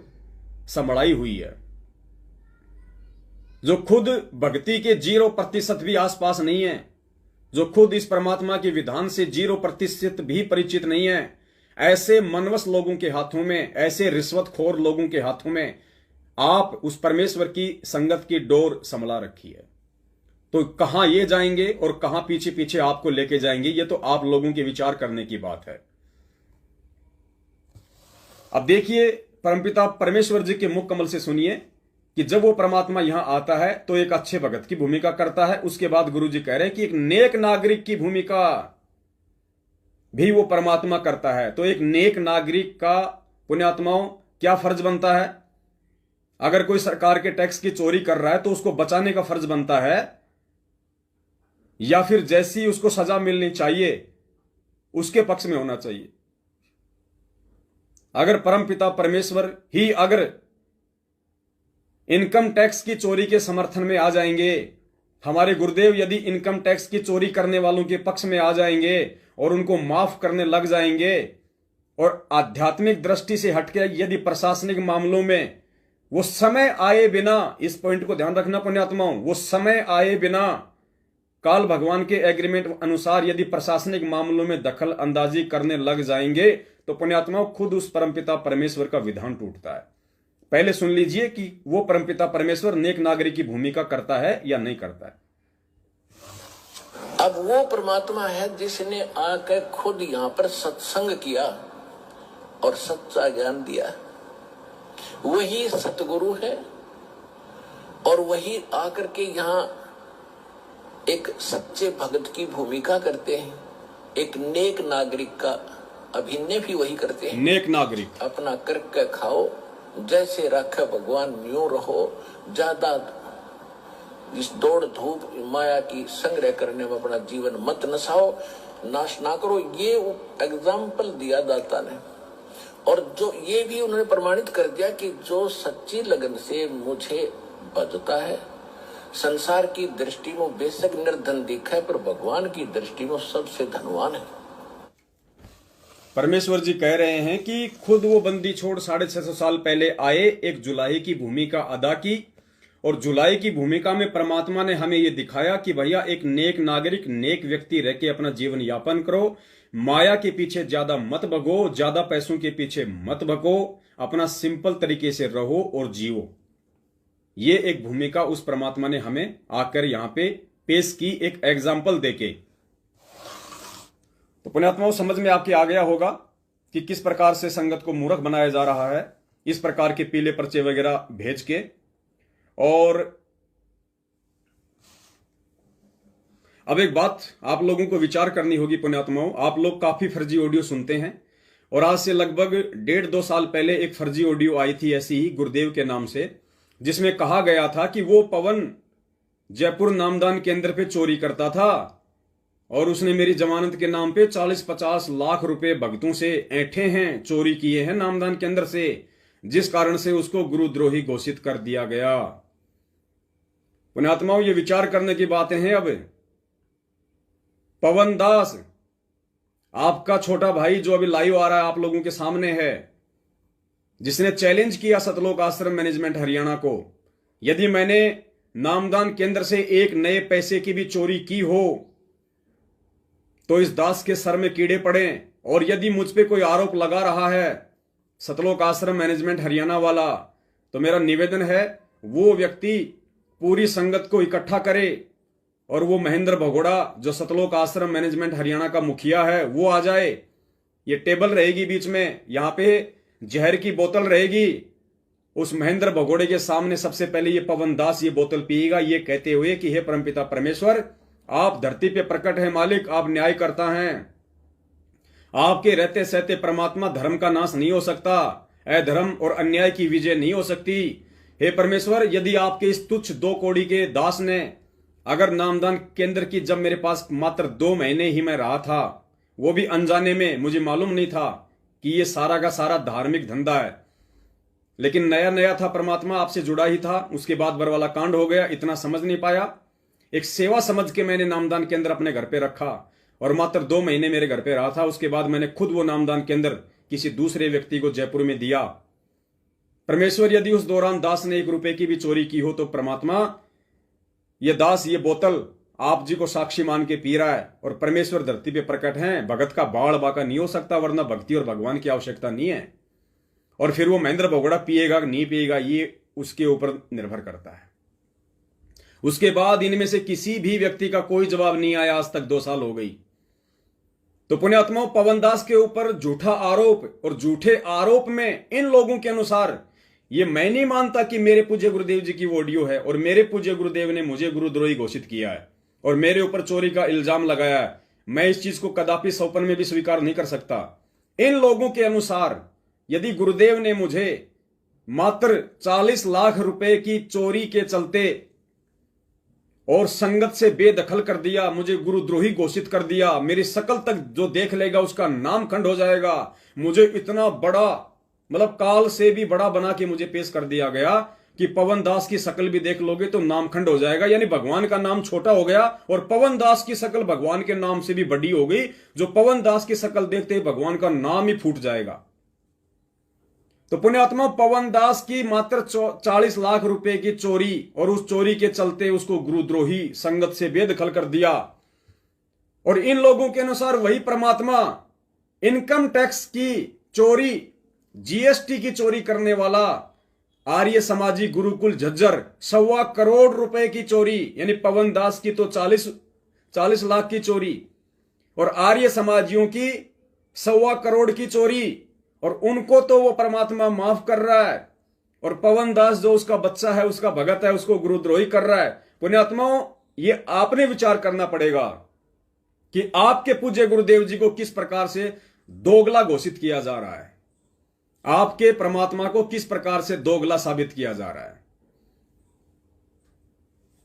संभड़ाई हुई है, जो खुद भक्ति के 0% भी आसपास नहीं है, जो खुद इस परमात्मा के विधान से 0% भी परिचित नहीं है। ऐसे मनवस लोगों के हाथों में, ऐसे रिश्वतखोर लोगों के हाथों में आप उस परमेश्वर की संगत की डोर संभला रखी है। तो कहां ये जाएंगे और कहां पीछे पीछे आपको लेके जाएंगे, ये तो आप लोगों के विचार करने की बात है। अब देखिए, परमपिता परमेश्वर जी के मुख कमल से सुनिए कि जब वो परमात्मा यहां आता है तो एक अच्छे भगत की भूमिका करता है। उसके बाद गुरु जी कह रहे हैं कि एक नेक नागरिक की भूमिका भी वो परमात्मा करता है। तो एक नेक नागरिक का पुण्यात्माओं क्या फर्ज बनता है? अगर कोई सरकार के टैक्स की चोरी कर रहा है तो उसको बचाने का फर्ज बनता है, या फिर जैसी उसको सजा मिलनी चाहिए उसके पक्ष में होना चाहिए? अगर परमपिता परमेश्वर ही अगर इनकम टैक्स की चोरी के समर्थन में आ जाएंगे, हमारे गुरुदेव यदि इनकम टैक्स की चोरी करने वालों के पक्ष में आ जाएंगे और उनको माफ करने लग जाएंगे, और आध्यात्मिक दृष्टि से हटके यदि प्रशासनिक मामलों में वो समय आए बिना, इस पॉइंट को ध्यान रखना पुण्यात्माओं, वो समय आए बिना काल भगवान के एग्रीमेंट अनुसार यदि प्रशासनिक मामलों में दखल अंदाजी करने लग जाएंगे, तो पुण्यात्माओं खुद उस परमपिता परमेश्वर का विधान टूटता है। पहले सुन लीजिए कि वो परमपिता परमेश्वर नेक नागरिक की भूमिका करता है या नहीं करता है। अब वो परमात्मा है जिसने आकर खुद यहाँ पर सत्संग किया और सच्चा ज्ञान दिया, वही सतगुरु है, और वही आकर के यहाँ एक सच्चे भगत की भूमिका करते हैं, एक नेक नागरिक का अभिनय भी वही करते हैं। नेक नागरिक अपना करके खाओ, जैसे रखे भगवान यूं रहो, ज्यादा इस दौड़ धूप माया की संग्रह करने में अपना जीवन मत नसाओ, नाश ना करो। ये एग्जाम्पल दिया दाता ने, और जो ये भी उन्होंने प्रमाणित कर दिया कि जो सच्ची लगन से मुझे भजता है, संसार की दृष्टि में बेशक निर्धन दिखा है, पर भगवान की दृष्टि में सबसे धनवान है। परमेश्वर जी कह रहे हैं कि खुद वो बंदी छोड़ 650 साल पहले आए, एक जुलाई की भूमिका अदा की, और जुलाई की भूमिका में परमात्मा ने हमें ये दिखाया कि भैया एक नेक नागरिक, नेक व्यक्ति रह के अपना जीवन यापन करो, माया के पीछे ज्यादा मत भगो, ज्यादा पैसों के पीछे मत भगो, अपना सिंपल तरीके से रहो और जियो। ये एक भूमिका उस परमात्मा ने हमें आकर यहां पे पेश की, एक एग्जाम्पल देके। तो पुण्यात्माओं समझ में आपके आ गया होगा कि किस प्रकार से संगत को मूर्ख बनाया जा रहा है, इस प्रकार के पीले पर्चे वगैरह भेज के। और अब एक बात आप लोगों को विचार करनी होगी पुण्यात्माओं, आप लोग काफी फर्जी ऑडियो सुनते हैं, और आज से लगभग 1.5-2 साल पहले एक फर्जी ऑडियो आई थी ऐसी ही गुरुदेव के नाम से, जिसमें कहा गया था कि वो पवन जयपुर नामदान केंद्र पे चोरी करता था और उसने मेरी जमानत के नाम पे 40-50 लाख रुपए भक्तों से ऐंठे हैं, चोरी किए हैं नामदान केंद्र से, जिस कारण से उसको गुरुद्रोही घोषित कर दिया गया। पुण्यात्माओं ये विचार करने की बातें हैं। अब पवन दास आपका छोटा भाई जो अभी लाइव आ रहा है आप लोगों के सामने है, जिसने चैलेंज किया सतलोक आश्रम मैनेजमेंट हरियाणा को, यदि मैंने नामदान केंद्र से एक नए पैसे की भी चोरी की हो तो इस दास के सर में कीड़े पड़े, और यदि मुझ पे कोई आरोप लगा रहा है सतलोक आश्रम मैनेजमेंट हरियाणा वाला, तो मेरा निवेदन है वो व्यक्ति पूरी संगत को इकट्ठा करे और वो महेंद्र भगोड़ा जो सतलोक आश्रम मैनेजमेंट हरियाणा का मुखिया है वो आ जाए। ये टेबल रहेगी बीच में, यहां पे जहर की बोतल रहेगी, उस महेंद्र भगोड़े के सामने सबसे पहले ये पवन दास ये बोतल पिएगा, ये कहते हुए कि हे परमपिता परमेश्वर, आप धरती पे प्रकट है मालिक, आप न्याय करता हैं, आपके रहते सहते परमात्मा धर्म का नाश नहीं हो सकता, अधर्म और अन्याय की विजय नहीं हो सकती। हे परमेश्वर, यदि आपके इस तुच्छ 2 कौड़ी के दास ने अगर नामदान केंद्र की, जब मेरे पास मात्र 2 महीने ही मैं रहा था, वो भी अनजाने में, मुझे मालूम नहीं था कि ये सारा का सारा धार्मिक धंधा है, लेकिन नया नया था, परमात्मा आपसे जुड़ा ही था, उसके बाद बरवाला कांड हो गया, इतना समझ नहीं पाया, एक सेवा समझ के मैंने नामदान केंद्र अपने घर पे रखा और मात्र 2 महीने मेरे घर पे रहा था। उसके बाद मैंने खुद वो नामदान केंद्र किसी दूसरे व्यक्ति को जयपुर में दिया। परमेश्वर, यदि उस दौरान दास ने 1 रुपए की भी चोरी की हो तो परमात्मा ये दास ये बोतल आप जी को साक्षी मान के पी रहा है, और परमेश्वर धरती पे प्रकट हैं, भगत का बाढ़ बाका नहीं हो सकता, वरना भक्ति और भगवान की आवश्यकता नहीं है। और फिर वो महेंद्र भगोड़ा पिएगा नहीं पिएगा ये उसके ऊपर निर्भर करता है। उसके बाद इनमें से किसी भी व्यक्ति का कोई जवाब नहीं आया, आज तक 2 साल हो गई। तो पुण्यात्माओं, पवन दास के ऊपर झूठा आरोप, और झूठे आरोप में इन लोगों के अनुसार, ये मैं नहीं मानता कि मेरे पूज्य गुरुदेव जी की वो ऑडियो है और मेरे पूज्य गुरुदेव ने मुझे गुरुद्रोही घोषित किया है और मेरे ऊपर चोरी का इल्जाम लगाया है, मैं इस चीज को कदापि सौपन में भी स्वीकार नहीं कर सकता। इन लोगों के अनुसार यदि गुरुदेव ने मुझे मात्र 40 लाख रुपए की चोरी के चलते और संगत से बेदखल कर दिया, मुझे गुरुद्रोही घोषित कर दिया, मेरी शकल तक जो देख लेगा उसका नाम खंड हो जाएगा, मुझे इतना बड़ा मतलब काल से भी बड़ा बना के मुझे पेश कर दिया गया कि पवन दास की शक्ल भी देख लोगे तो नामखंड हो जाएगा, यानी भगवान का नाम छोटा हो गया और पवन दास की शक्ल भगवान के नाम से भी बड़ी हो गई। जो पवन दास की शक्ल देखते ही भगवान का नाम ही फूट जाएगा। तो पुण्यात्मा, पवन दास की मात्र 40 लाख रुपए की चोरी, और उस चोरी के चलते उसको गुरुद्रोही संगत से बेदखल कर दिया। और इन लोगों के अनुसार वही परमात्मा इनकम टैक्स की चोरी, जीएसटी की चोरी करने वाला आर्य समाजी गुरुकुल झज्जर 1.25 करोड़ रुपए की चोरी, यानी पवन दास की तो 40 लाख की चोरी और आर्य समाजियों की 1.25 करोड़ की चोरी, और उनको तो वो परमात्मा माफ कर रहा है, और पवन दास जो उसका बच्चा है, उसका भगत है, उसको गुरुद्रोही कर रहा है। पुण्यात्माओं, ये आपने विचार करना पड़ेगा कि आपके पूज्य गुरुदेव जी को किस प्रकार से दोगला घोषित किया जा रहा है, आपके परमात्मा को किस प्रकार से दोगला साबित किया जा रहा है।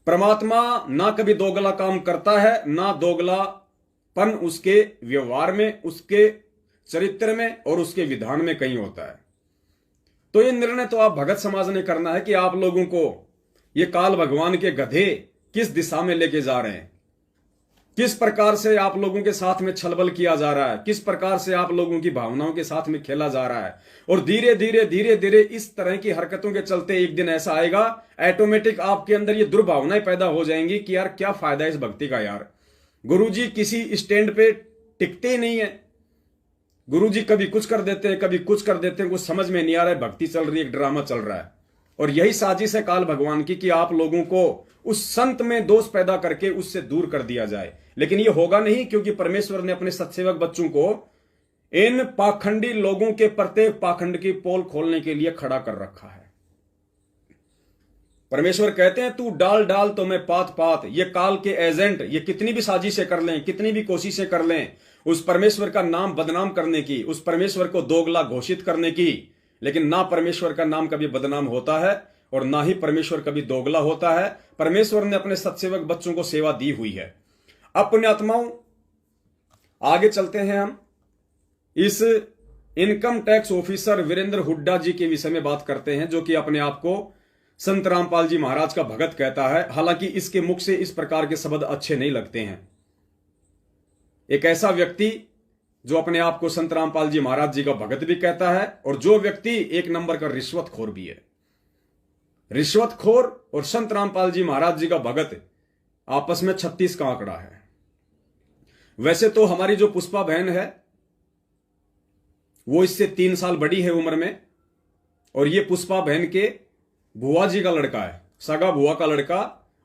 परमात्मा ना कभी दोगला काम करता है, ना दोगलापन उसके व्यवहार में, उसके चरित्र में और उसके विधान में कहीं होता है। तो ये निर्णय तो आप भगत समाज ने करना है कि आप लोगों को ये काल भगवान के गधे किस दिशा में लेके जा रहे हैं, किस प्रकार से आप लोगों के साथ में छलबल किया जा रहा है, किस प्रकार से आप लोगों की भावनाओं के साथ में खेला जा रहा है। और धीरे धीरे इस तरह की हरकतों के चलते एक दिन ऐसा आएगा, ऑटोमेटिक आपके अंदर ये दुर्भावनाएं पैदा हो जाएंगी कि यार क्या फायदा है इस भक्ति का, यार गुरुजी किसी स्टैंड पे टिकते ही नहीं है, गुरुजी कभी कुछ कर देते हैं, कभी कुछ कर देते हैं, कुछ समझ में नहीं आ रहा है, भक्ति चल रही है, एक ड्रामा चल रहा है। और यही साजिश है काल भगवान की कि आप लोगों को उस संत में दोष पैदा करके उससे दूर कर दिया जाए। लेकिन ये होगा नहीं, क्योंकि परमेश्वर ने अपने सत्सेवक बच्चों को इन पाखंडी लोगों के प्रत्येक पाखंड की पोल खोलने के लिए खड़ा कर रखा है। परमेश्वर कहते हैं तू डाल डाल तो मैं पात पात। ये काल के एजेंट ये कितनी भी साजिशें कर लें, कितनी भी कोशिशें कर लें उस परमेश्वर का नाम बदनाम करने की, उस परमेश्वर को दोगला घोषित करने की, लेकिन ना परमेश्वर का नाम कभी बदनाम होता है और ना ही परमेश्वर कभी दोगला होता है। परमेश्वर ने अपने सत्सेवक बच्चों को सेवा दी हुई है। अब पुण्यात्माओं, आगे चलते हैं हम इस income tax officer Virendra Hooda ji के विषय में बात करते हैं, जो कि अपने आप को संत रामपाल जी महाराज का भगत कहता है। हालांकि इसके मुख से इस प्रकार के शब्द अच्छे नहीं लगते हैं। एक ऐसा व्यक्ति जो अपने आप को संत रामपाल जी महाराज जी का भगत भी कहता है, और जो व्यक्ति एक नंबर का रिश्वतखोर भी है। रिश्वतखोर और संत रामपाल जी महाराज जी का भगत आपस में 36 का आंकड़ा है। वैसे तो हमारी जो पुष्पा बहन है वो इससे 3 साल बड़ी है उम्र में, और ये पुष्पा बहन के बुआ जी का लड़का है, सगा बुआ का लड़का।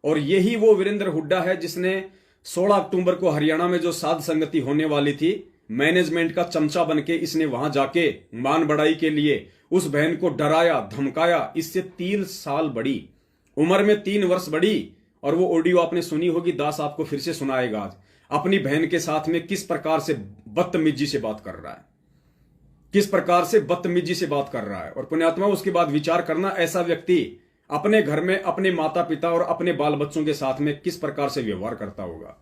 और यही वो वीरेंद्र हुड्डा है जिसने 16 अक्टूबर को हरियाणा में जो साध संगति होने वाली थी, मैनेजमेंट का चमचा बनके इसने वहां जाके मान बढ़ाई के लिए उस बहन को डराया धमकाया। इससे 3 साल बड़ी उम्र में 3 वर्ष बड़ी। और वो ऑडियो आपने सुनी होगी, दास आपको फिर से सुनाएगा आज, अपनी बहन के साथ में किस प्रकार से बदतमीजी से बात कर रहा है, किस प्रकार से बदतमीजी से बात कर रहा है। और पुण्यात्मा, उसके बाद विचार करना, ऐसा व्यक्ति अपने घर में अपने माता पिता और अपने बाल बच्चों के साथ में किस प्रकार से व्यवहार करता होगा,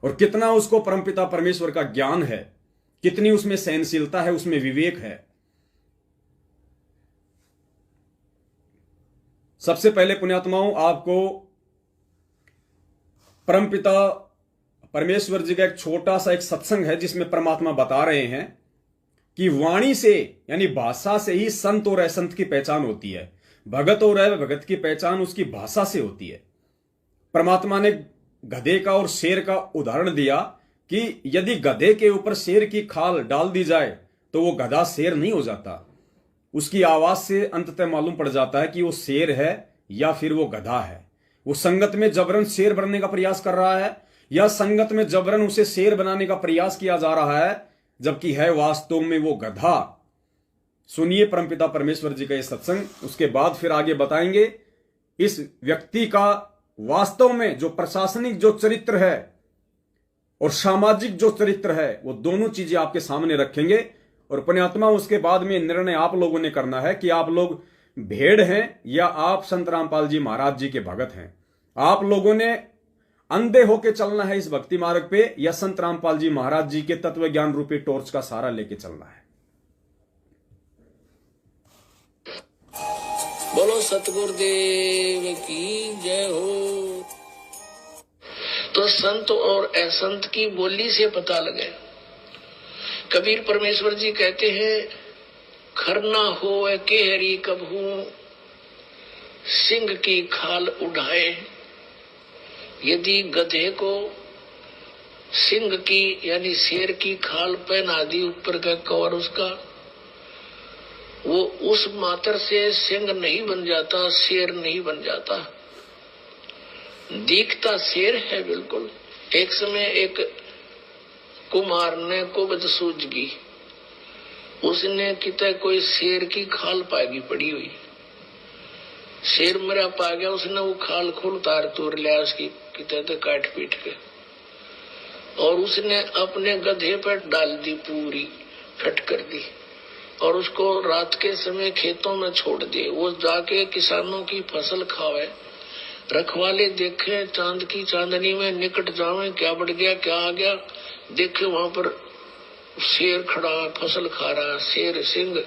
और कितना उसको परमपिता परमेश्वर का ज्ञान है, कितनी उसमें सहनशीलता है, उसमें विवेक है। सबसे पहले पुण्यात्माओं, आपको परमपिता परमेश्वर जी का एक छोटा सा एक सत्संग है जिसमें परमात्मा बता रहे हैं कि वाणी से यानी भाषा से ही संत और असंत की पहचान होती है। भगत और भगत की पहचान उसकी भाषा से होती है। परमात्मा ने गधे का और शेर का उदाहरण दिया कि यदि गधे के ऊपर शेर की खाल डाल दी जाए तो वो गधा शेर नहीं हो जाता। उसकी आवाज से अंततः मालूम पड़ जाता है कि वो शेर है या फिर वो गधा है। वो संगत में जबरन शेर बनने का प्रयास कर रहा है या संगत में जबरन उसे शेर बनाने का प्रयास किया जा रहा है, जबकि है वास्तव में वो गधा। सुनिए परमपिता परमेश्वर जी का ये सत्संग, उसके बाद फिर आगे बताएंगे इस व्यक्ति का वास्तव में जो प्रशासनिक जो चरित्र है और सामाजिक जो चरित्र है, वो दोनों चीजें आपके सामने रखेंगे। और पुण्यात्मा, उसके बाद में निर्णय आप लोगों ने करना है कि आप लोग भेड़ हैं या आप संत रामपाल जी महाराज जी के भगत हैं। आप लोगों ने अंधे होके चलना है इस भक्ति मार्ग पे, या संत रामपाल जी महाराज जी के तत्व ज्ञान रूपी टॉर्च का सहारा लेके चलना है। बोलो सतगुरुदेव की जय हो। तो संत और असंत की बोली से पता लगे। कबीर परमेश्वर जी कहते हैं, खरना हो के हरी कबहू सिंह की खाल उड़ाए। यदि गधे को सिंह की यानी शेर की खाल पहना दी ऊपर का कवर उसका, वो उस मात्र से सिंह नहीं बन जाता, शेर नहीं बन जाता। दिखता शेर है बिल्कुल। एक समय एक कुमार ने कुबज सूझगी, उसने कितने कोई शेर की खाल पागी पड़ी हुई, शेर मेरा पा गया, उसने वो खाल खोल तार तोड़ लिया उसकी कितने तो काट पीट के, और उसने अपने गधे पर डाल दी, पूरी फट कर दी, और उसको रात के समय खेतों में छोड़ दिए। वो जाके किसानों की फसल खावे, रखवाले देखे चांद की चांदनी में निकट जावे, क्या बढ़ गया क्या आ गया, देखे वहां पर शेर खड़ा फसल खा रहा, शेर सिंह,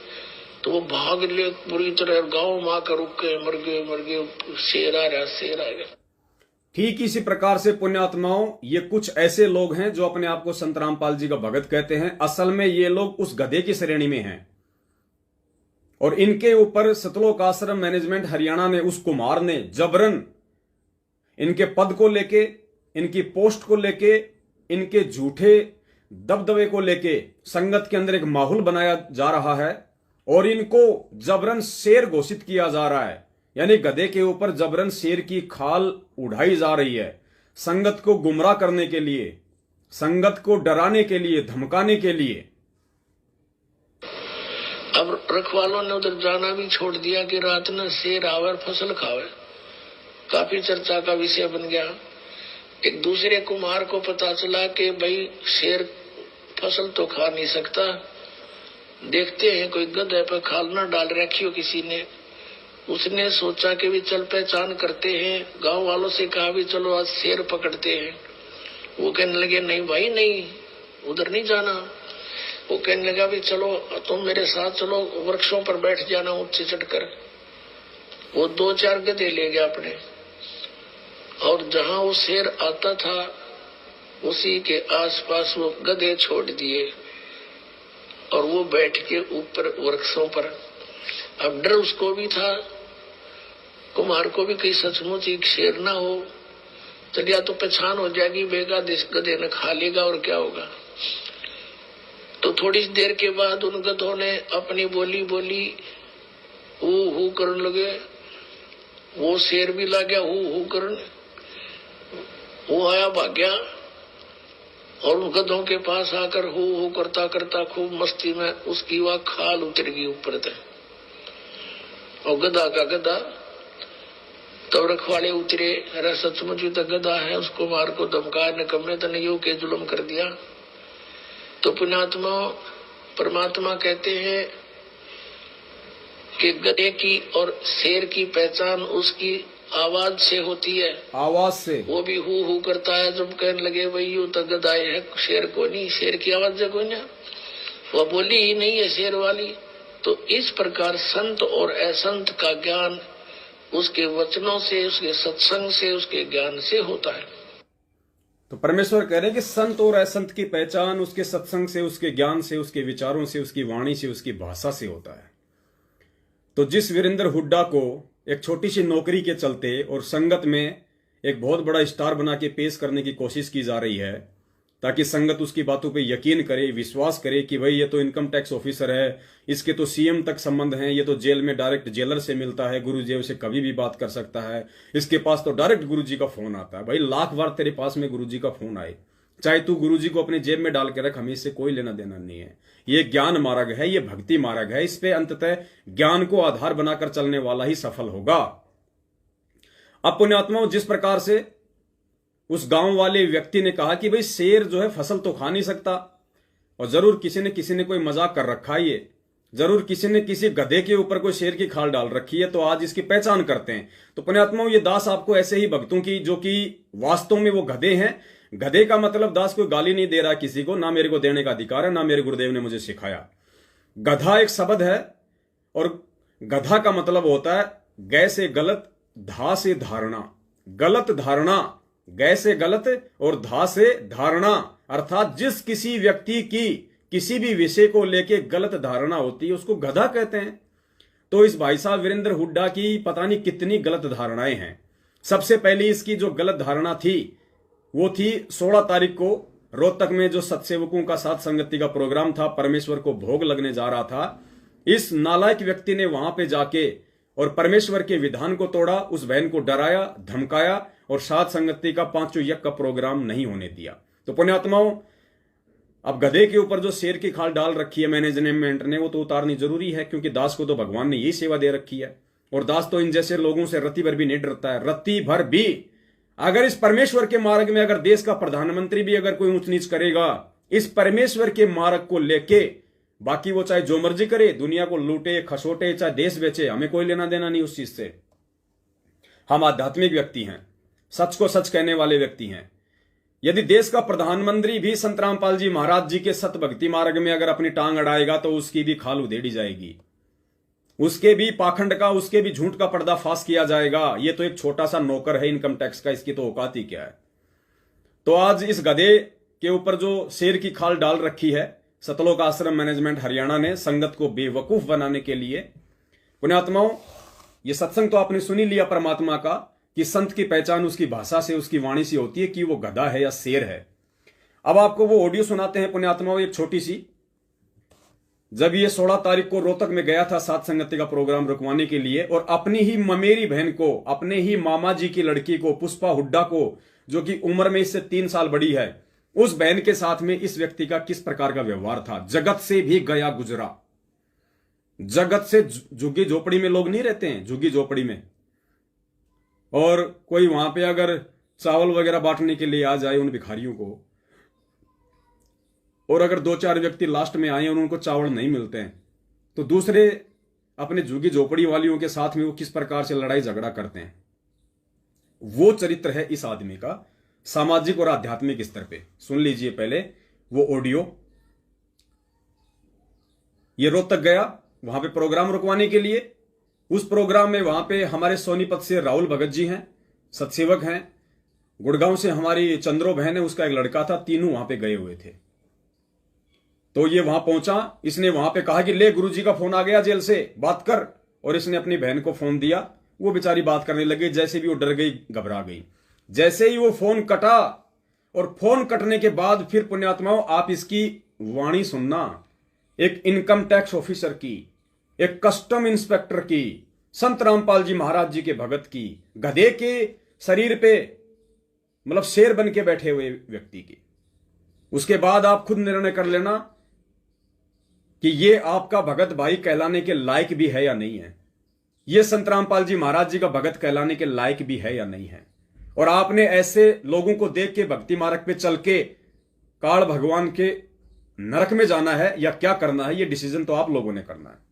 तो वो भाग लिए पूरी तरह, गांव में आकर रुक गए, मर गए, शेर आ रहा, शेर आ गया। ठीक इसी प्रकार से पुण्यात्माओं, ये कुछ ऐसे लोग हैं जो अपने आप को संत रामपाल जी का भगत कहते हैं। असल में ये लोग उस गधे की श्रेणी में हैं, और इनके ऊपर सतलोक आश्रम मैनेजमेंट हरियाणा ने, उस कुमार ने जबरन इनके पद को लेके, इनकी पोस्ट को लेके, इनके झूठे दबदबे को लेके संगत के अंदर एक माहौल बनाया जा रहा है, और इनको जबरन शेर घोषित किया जा रहा है। यानी गधे के ऊपर जबरन शेर की खाल उड़ाई जा रही है, संगत को गुमराह करने के लिए, संगत को डराने के लिए, धमकाने के लिए। अब रखवालों ने उधर जाना भी छोड़ दिया कि रात में शेर आवे और फसल खावे, काफी चर्चा का विषय बन गया। एक दूसरे कुमार को पता चला कि भाई शेर फसल तो खा नहीं सकता, देखते हैं कोई गधे पर खाल न डाल रखी हो किसी ने। उसने सोचा कि भी चल पहचान करते हैं, गांव वालों से कहा भी चलो आज शेर पकड़ते हैं। वो कहने लगे नहीं भाई नहीं, उधर नहीं जाना। वो कहने लगा भी चलो तुम मेरे साथ चलो, वृक्षों पर बैठ जाना ऊंचे चढ़कर। वो 2-4 गधे ले गया अपने, और जहां वो शेर आता था उसी के आसपास वो गधे छोड़ दिए, और वो बैठ के ऊपर वृक्षों पर। अब डर उसको भी था, कुमार को भी, कहीं सचमुच एक शेर ना हो, चलिए तो पहचान हो जाएगी, बेगा इस गधे ने खा लेगा और क्या होगा। तो थोड़ी देर के बाद उन गधों ने अपनी बोली बोली, हू करने लगे। वो शेर भी ला गया हू करने, वो आया भाग गया, और उन गधों के पास आकर हू करता करता खूब मस्ती में उसकी वह खाल उतर गई ऊपर तक, और गधा का गधा। तो रखवाले उतरे, अरे सचमुच ही तो गधा है, उसको मार को धमका निकम्मे तो नहीं के जुल्म कर दिया। तो पुण्यात्मा परमात्मा कहते हैं कि गधे की और शेर की पहचान उसकी आवाज से होती है, आवाज से। वो भी हू करता है। जब कहने लगे भाई यू तो गधा है, शेर को नहीं, शेर की आवाज से कोई ना, वो बोली ही नहीं है शेर वाली। तो इस प्रकार संत और असंत का ज्ञान उसके वचनों से, उसके सत्संग से, उसके ज्ञान से होता है। तो परमेश्वर कह रहे हैं कि संत और असंत की पहचान उसके सत्संग से, उसके ज्ञान से, उसके विचारों से, उसकी वाणी से, उसकी भाषा से होता है। तो जिस वीरेंद्र हुड्डा को एक छोटी सी नौकरी के चलते और संगत में एक बहुत बड़ा स्टार बना के पेश करने की कोशिश की जा रही है, ताकि संगत उसकी बातों पे यकीन करे, विश्वास करे कि भाई ये तो इनकम टैक्स ऑफिसर है, इसके तो सीएम तक संबंध हैं, ये तो जेल में डायरेक्ट जेलर से मिलता है, गुरुजी से कभी भी बात कर सकता है, इसके पास तो डायरेक्ट गुरुजी का फोन आता है। भाई लाख बार तेरे पास में गुरुजी का फोन आए, चाहे तू गुरुजी को अपने जेब में डाल के रख, हमें इससे कोई लेना देना नहीं है। ये ज्ञान मार्ग है, ये भक्ति मार्ग है, इस पे अंततः ज्ञान को आधार बनाकर चलने वाला ही सफल होगा। अब पुण्यात्माओं, जिस प्रकार से उस गांव वाले व्यक्ति ने कहा कि भाई शेर जो है फसल तो खा नहीं सकता, और जरूर किसी ने कोई मजाक कर रखा है, ये जरूर किसी ने किसी गधे के ऊपर कोई शेर की खाल डाल रखी है, तो आज इसकी पहचान करते हैं। तो पुण्यात्माओं, ये दास आपको ऐसे ही भक्तों की, जो कि वास्तव में वो गधे हैं, गधे का मतलब दास कोई गाली नहीं दे रहा किसी को, ना मेरे को देने का अधिकार है, ना मेरे गुरुदेव ने मुझे सिखाया। गधा एक शब्द है, और गधा का मतलब होता है गै से गलत, धा से धारणा, गलत धारणा, गै से गलत और धा से धारणा, अर्थात जिस किसी व्यक्ति की किसी भी विषय को लेके गलत धारणा होती है उसको गधा कहते हैं। तो इस भाई साहब वीरेंद्र हुड्डा की पता नहीं कितनी गलत धारणाएं हैं। सबसे पहली इसकी जो गलत धारणा थी वो थी 16 तारीख को रोहतक में जो सत्सेवकों का साथ संगति का प्रोग्राम था, परमेश्वर को भोग लगने जा रहा था। इस नालायक व्यक्ति ने वहां पे जाके और परमेश्वर के विधान को तोड़ा, उस बहन को डराया, धमकाया और साथ संगति का 5 यज्ञ का प्रोग्राम नहीं होने दिया। तो पुण्यात्माओं, अब गधे के ऊपर जो शेर की खाल डाल रखी है मैनेजमेंट ने, वो तो उतारनी जरूरी है, क्योंकि दास को तो भगवान ने यही सेवा दे रखी है। और दास तो इन जैसे लोगों से रत्ती भर भी नहीं डरता है, रत्ती भर भी। अगर इस परमेश्वर के मार्ग में अगर देश का प्रधानमंत्री भी अगर कोई ऊंच नीच करेगा इस परमेश्वर के मार्ग को लेके, बाकी वो चाहे जो मर्जी करे, दुनिया को लूटे खसोटे, चाहे देश बेचे, हमें कोई लेना देना नहीं उस चीज से। हम आध्यात्मिक व्यक्ति हैं, सच को सच कहने वाले व्यक्ति हैं। यदि देश का प्रधानमंत्री भी संत रामपाल जी महाराज जी के सत भक्ति मार्ग में अगर अपनी टांग अड़ाएगा तो उसकी भी खाल उधेड़ी जाएगी, उसके भी पाखंड का, उसके भी झूठ का पर्दाफाश किया जाएगा। ये तो एक छोटा सा नौकर है इनकम टैक्स का, इसकी तो औकात ही क्या है। तो आज इस गधे के ऊपर जो शेर की खाल डाल रखी है सतलोक आश्रम मैनेजमेंट हरियाणा ने संगत को बेवकूफ बनाने के लिए। पुण्यात्माओं, ये सत्संग तो आपने सुनी लिया परमात्मा का कि संत की पहचान उसकी भाषा से, उसकी वाणी से होती है कि वो गधा है या शेर है। अब आपको वो ऑडियो सुनाते हैं पुण्यात्माओं, एक छोटी सी। जब ये 16 तारीख को रोहतक में गया था सात संगति का प्रोग्राम रुकवाने के लिए, और अपनी ही ममेरी बहन को, अपने ही मामा जी की लड़की को, पुष्पा हुड्डा को, जो कि उम्र में इससे 3 साल बड़ी है, उस बहन के साथ में इस व्यक्ति का किस प्रकार का व्यवहार था। जगत से भी गया गुजरा। जगत से, झुग्गी झोपड़ी में लोग नहीं रहते हैं, झुग्गी झोपड़ी में, और कोई वहां पे अगर चावल वगैरह बांटने के लिए आ जाए उन भिखारियों को, और अगर 2-4 व्यक्ति लास्ट में आए और उनको चावल नहीं मिलते हैं, तो दूसरे अपने झुग्गी झोपड़ी वालियों के साथ में वो किस प्रकार से लड़ाई झगड़ा करते हैं। वो चरित्र है इस आदमी का सामाजिक और आध्यात्मिक स्तर पे। सुन लीजिए पहले वो ऑडियो। ये रोहतक गया वहां पे प्रोग्राम रुकवाने के लिए। उस प्रोग्राम में वहां पे हमारे सोनीपत से राहुल भगत जी हैं, सत्सेवक हैं। गुड़गांव से हमारी चंद्रो बहन है, उसका एक लड़का था, तीनों वहां पे गए हुए थे। तो ये वहां पहुंचा, इसने वहां पे कहा कि ले गुरुजी का फोन आ गया जेल से, बात कर। और इसने अपनी बहन को फोन दिया, वो बेचारी बात करने लगी। जैसे भी वो डर गई, घबरा गई। जैसे ही वो फोन कटा, और फोन कटने के बाद फिर पुण्यात्माओं आप इसकी वाणी सुनना, एक इनकम टैक्स ऑफिसर की, एक कस्टम इंस्पेक्टर की, संत रामपाल जी महाराज जी के भगत की, गधे के शरीर पे मतलब शेर बन के बैठे हुए व्यक्ति की। उसके बाद आप खुद निर्णय कर लेना कि ये आपका भगत भाई कहलाने के लायक भी है या नहीं है, ये संत रामपाल जी महाराज जी का भगत कहलाने के लायक भी है या नहीं है। और आपने ऐसे लोगों को देख के भक्ति मार्ग पे चल के काल भगवान के नरक में जाना है या क्या करना है, ये डिसीजन तो आप लोगों ने करना है।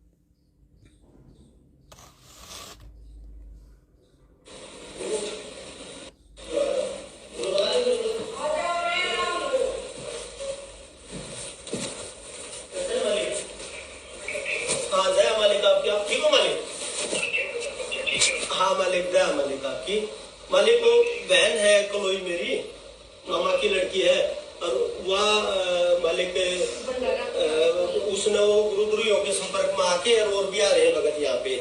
मालिक वो बहन है कलोई मेरी मामा की लड़की है, और वह मालिक उसने वो गुरुद्रोहियों के संपर्क में आके और भी आ रहे हैं भगत यहाँ पे।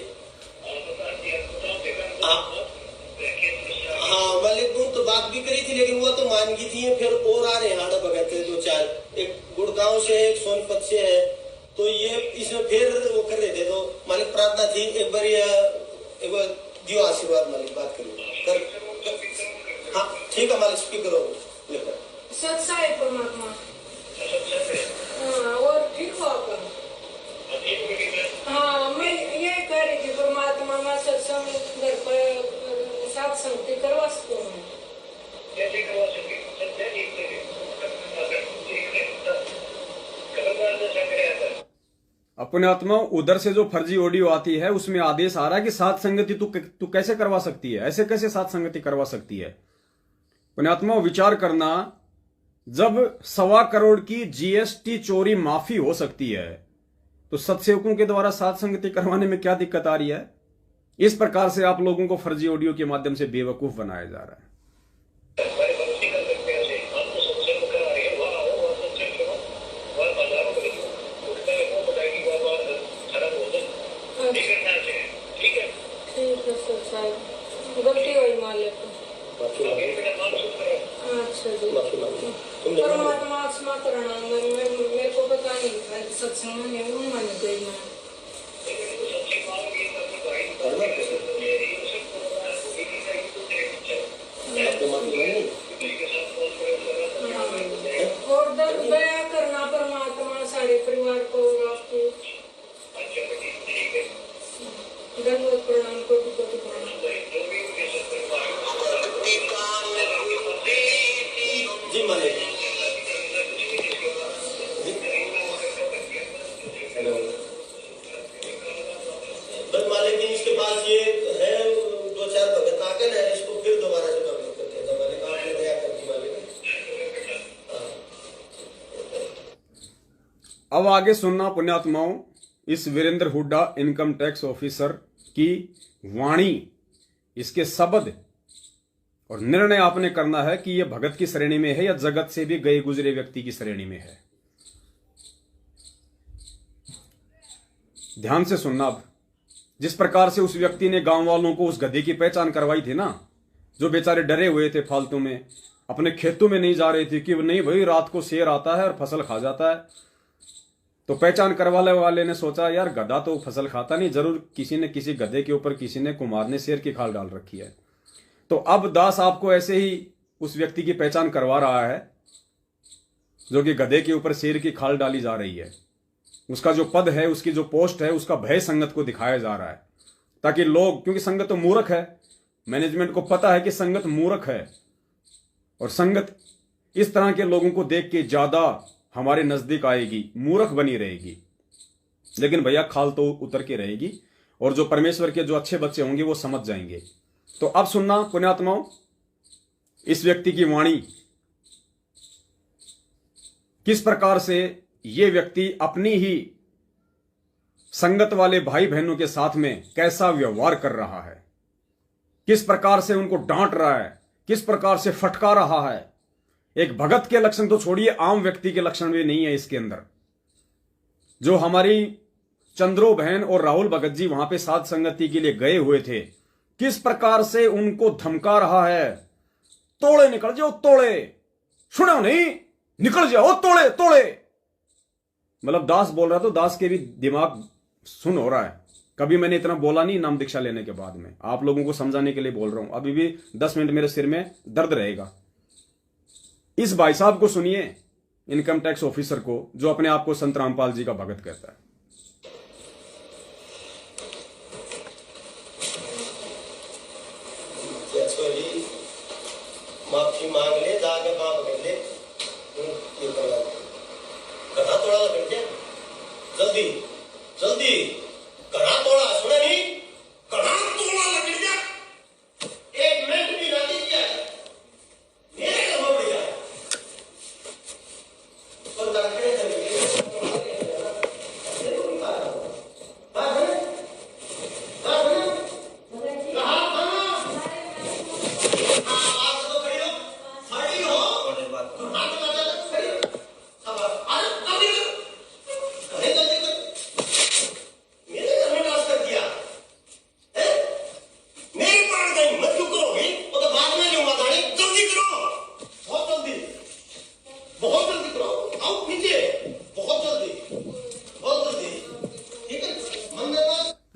हाँ मालिक वो तो बात भी करी थी, लेकिन वो तो मान गई थी। फिर और आ रहे हैं आधा भगत 2-4, एक गुड़गांव से, एक सोनपत से है। तो ये इसमें फिर वो कर रहे थे। तो मालिक प्रार्थना थी एक बार दियो आशीर्वाद, मालिक बात करिए कर। हाँ ठीक है मालिक, स्पीकर हो सच्चा है परमात्मा। हाँ, और ठीक हो आप? हाँ मैं ये कह रही थी परमात्मा, मैं सत्संग घर पर साथ संगति करवा सकती हूँ। अपने आत्मा उधर से जो फर्जी ऑडियो आती है उसमें आदेश आ रहा है कि साथ संगति तू कैसे करवा सकती है, ऐसे कैसे साथ संगति करवा सकती है। अपने आत्मा विचार करना, जब 1.25 करोड़ की जीएसटी चोरी माफी हो सकती है तो सत्सेवकों के द्वारा साथ संगति करवाने में क्या दिक्कत आ रही है। इस प्रकार से आप लोगों को फर्जी ऑडियो के माध्यम से बेवकूफ बनाया जा रहा है। गलती हुई मालिक। अच्छा जी, परमात्मा क्षमा करना। मेरे को पता नहीं था सत्संग में हूँ, मान गई मैं। और दर्द दया करना परमात्मा सारे परिवार को और आपको। धन्यवाद, प्रणाम, कोटि कोटि प्रणाम। जी मालिक। हेलो बस मालिक जी, इसके पास ये है 2-4 भगत आकर है, इसको फिर दोबारा से भगत करते हैं। मालिक आपने दया कर दी मालिक। अब आगे सुनना पुण्यात्माओं, इस Virendra Hooda income tax officer की वाणी, इसके शब्द और निर्णय आपने करना है कि यह भगत की श्रेणी में है या जगत से भी गए गुजरे व्यक्ति की श्रेणी में है। ध्यान से सुनना। अब जिस प्रकार से उस व्यक्ति ने गांव वालों को उस गधे की पहचान करवाई थी ना, जो बेचारे डरे हुए थे, फालतू में अपने खेतों में नहीं जा रहे थे कि नहीं भाई रात को शेर आता है और फसल खा जाता है, तो पहचान करवाने वाले ने सोचा यार गधा तो फसल खाता नहीं, जरूर किसी ने किसी गधे के ऊपर किसी ने कुमार ने शेर की खाल डाल रखी है। तो अब दास आपको ऐसे ही उस व्यक्ति की पहचान करवा रहा है जो कि गधे के ऊपर शेर की खाल डाली जा रही है। उसका जो पद है, उसकी जो पोस्ट है, उसका भय संगत को दिखाया जा रहा है, ताकि लोग, क्योंकि संगत तो मूर्ख है, मैनेजमेंट को पता है कि संगत मूर्ख है और संगत इस तरह के लोगों को देख के ज्यादा हमारे नजदीक आएगी, मूर्ख बनी रहेगी। लेकिन भैया खाल तो उतर के रहेगी और जो परमेश्वर के जो अच्छे बच्चे होंगे वो समझ जाएंगे। तो अब सुनना पुण्यात्माओं, इस व्यक्ति की वाणी, किस प्रकार से ये व्यक्ति अपनी ही संगत वाले भाई बहनों के साथ में कैसा व्यवहार कर रहा है, किस प्रकार से उनको डांट रहा है, किस प्रकार से फटका रहा है। एक भगत के लक्षण तो छोड़िए, आम व्यक्ति के लक्षण भी नहीं है इसके अंदर। जो हमारी चंद्रो बहन और राहुल भगत जी वहां पे साध संगति के लिए गए हुए थे, किस प्रकार से उनको धमका रहा है, तोड़े निकल जाओ तोड़े, सुनो नहीं, निकल जाओ तोड़े तोड़े। मतलब दास बोल रहा तो दास के भी दिमाग सुन हो रहा है। कभी मैंने इतना बोला नहीं नाम दीक्षा लेने के बाद में, आप लोगों को समझाने के लिए बोल रहा हूं। अभी भी 10 मिनट मेरे सिर में दर्द रहेगा। इस भाई साहब को सुनिए, इनकम टैक्स ऑफिसर को, जो अपने आप को संत रामपाल जी का भगत कहता है। माफी मांग ले, जाके माफ कर ले, कथा थोड़ा लग गया, जल्दी जल्दी कड़ा तोड़ा, सुना नहीं, कड़ा तोड़ा लग गया, 1 मिनट भी ना दिया मेरे का हो गया। और दाखिले चले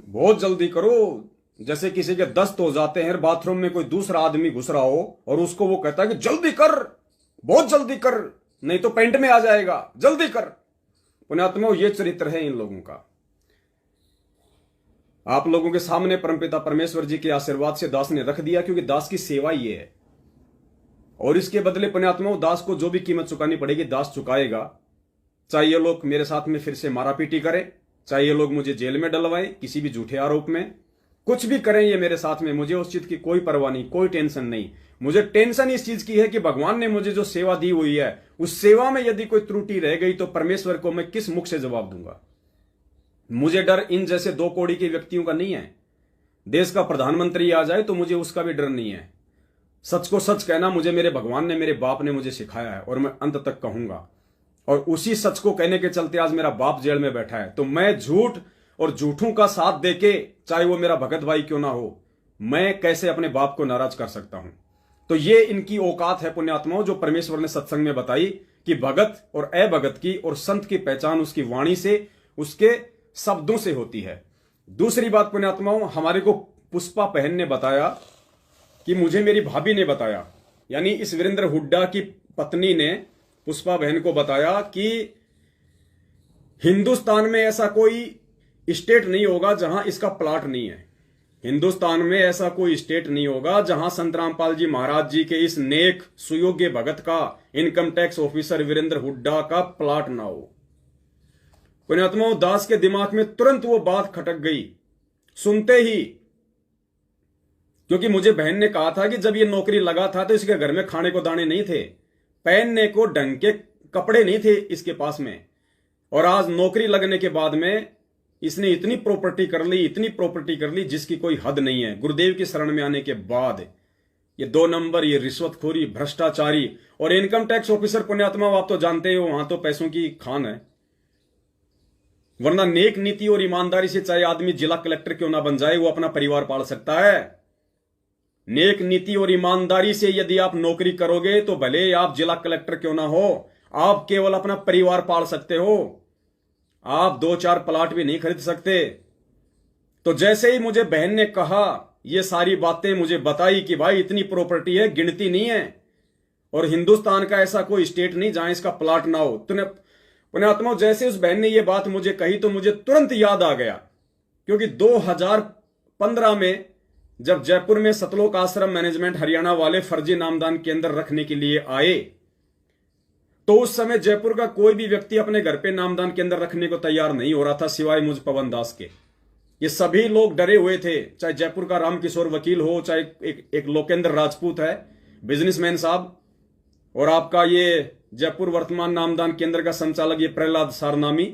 बहुत जल्दी करो। जैसे किसी के दस्त हो जाते हैं, बाथरूम में कोई दूसरा आदमी घुस रहा हो और उसको वो कहता है कि जल्दी कर, बहुत जल्दी कर, नहीं तो पेंट में आ जाएगा, जल्दी कर। पुण्यात्माओं, ये चरित्र है इन लोगों का। आप लोगों के सामने परमपिता परमेश्वर जी के आशीर्वाद से दास ने रख दिया, क्योंकि दास की सेवा ये है। और इसके बदले पुण्यात्माओं, दास को जो भी कीमत चुकानी पड़ेगी दास चुकाएगा। चाहे ये लोग मेरे साथ में फिर से मारापीटी करें, चाहे ये लोग मुझे जेल में डलवाएं किसी भी झूठे आरोप में, कुछ भी करें ये मेरे साथ में, मुझे उस चीज की कोई परवाह नहीं, कोई टेंशन नहीं। मुझे टेंशन इस चीज की है कि भगवान ने मुझे जो सेवा दी हुई है, उस सेवा में यदि कोई त्रुटि रह गई तो परमेश्वर को मैं किस मुख से जवाब दूंगा। मुझे डर इन जैसे 2 कौड़ी के व्यक्तियों का नहीं है। देश का प्रधानमंत्री आ जाए तो मुझे उसका भी डर नहीं है। सच को सच कहना मुझे मेरे भगवान ने, मेरे बाप ने मुझे सिखाया है और मैं अंत तक कहूंगा। और उसी सच को कहने के चलते आज मेरा बाप जेल में बैठा है। तो मैं झूठ और झूठों का साथ देके, चाहे वो मेरा भगत भाई क्यों ना हो, मैं कैसे अपने बाप को नाराज कर सकता हूं। तो ये इनकी औकात है पुण्यात्माओं, जो परमेश्वर ने सत्संग में बताई कि भगत और अभगत की और संत की पहचान उसकी वाणी से, उसके शब्दों से होती है। दूसरी बात पुण्यात्माओं, हमारे को पुष्पा बहन ने बताया कि मुझे मेरी भाभी ने बताया, यानी इस वीरेंद्र हुड्डा की पत्नी ने पुष्पा बहन को बताया कि हिंदुस्तान में ऐसा कोई स्टेट नहीं होगा जहां इसका प्लाट नहीं है। हिंदुस्तान में ऐसा कोई स्टेट नहीं होगा जहां संत रामपाल जी महाराज जी के इस नेक सुयोग्य भगत का, income tax officer Virendra Hooda का प्लाट ना हो। पुण्यात्माओं, दास के दिमाग में तुरंत वो बात खटक गई सुनते ही, क्योंकि मुझे बहन ने कहा था कि जब ये नौकरी लगा था तो इसके घर में खाने को दाने नहीं थे, पहनने को ढंग के कपड़े नहीं थे इसके पास में। और आज नौकरी लगने के बाद में इसने इतनी प्रॉपर्टी कर ली, इतनी प्रॉपर्टी कर ली जिसकी कोई हद नहीं है। गुरुदेव की शरण में आने के बाद ये 2 नंबर, ये रिश्वतखोरी, भ्रष्टाचारी और इनकम टैक्स ऑफिसर पुण्यात्मा, आप तो जानते हो वहां तो पैसों की खान है। वरना नेक नीति और ईमानदारी से चाहे आदमी जिला कलेक्टर क्यों ना बन जाए, वो अपना परिवार पाल सकता है। नेक नीति और ईमानदारी से यदि आप नौकरी करोगे तो भले आप जिला कलेक्टर क्यों ना हो, आप केवल अपना परिवार पाल सकते हो, आप 2-4 प्लाट भी नहीं खरीद सकते। तो जैसे ही मुझे बहन ने कहा, ये सारी बातें मुझे बताई कि भाई इतनी प्रॉपर्टी है, गिनती नहीं है, और हिंदुस्तान का ऐसा कोई स्टेट नहीं जहां इसका प्लाट ना हो। तो पुण्यात्माओं, जैसे उस बहन ने ये बात मुझे कही तो मुझे तुरंत याद आ गया, क्योंकि 2015 में जब जयपुर में सतलोक आश्रम मैनेजमेंट हरियाणा वाले फर्जी नामदान केंद्र रखने के लिए आए, तो उस समय जयपुर का कोई भी व्यक्ति अपने घर पे नामदान केंद्र रखने को तैयार नहीं हो रहा था, सिवाय मुझ पवन दास के। ये सभी लोग डरे हुए थे, चाहे जयपुर का रामकिशोर वकील हो, चाहे एक लोकेंद्र राजपूत है बिजनेसमैन साहब, और आपका ये जयपुर वर्तमान नामदान केंद्र का संचालक ये प्रहलाद सारनामी,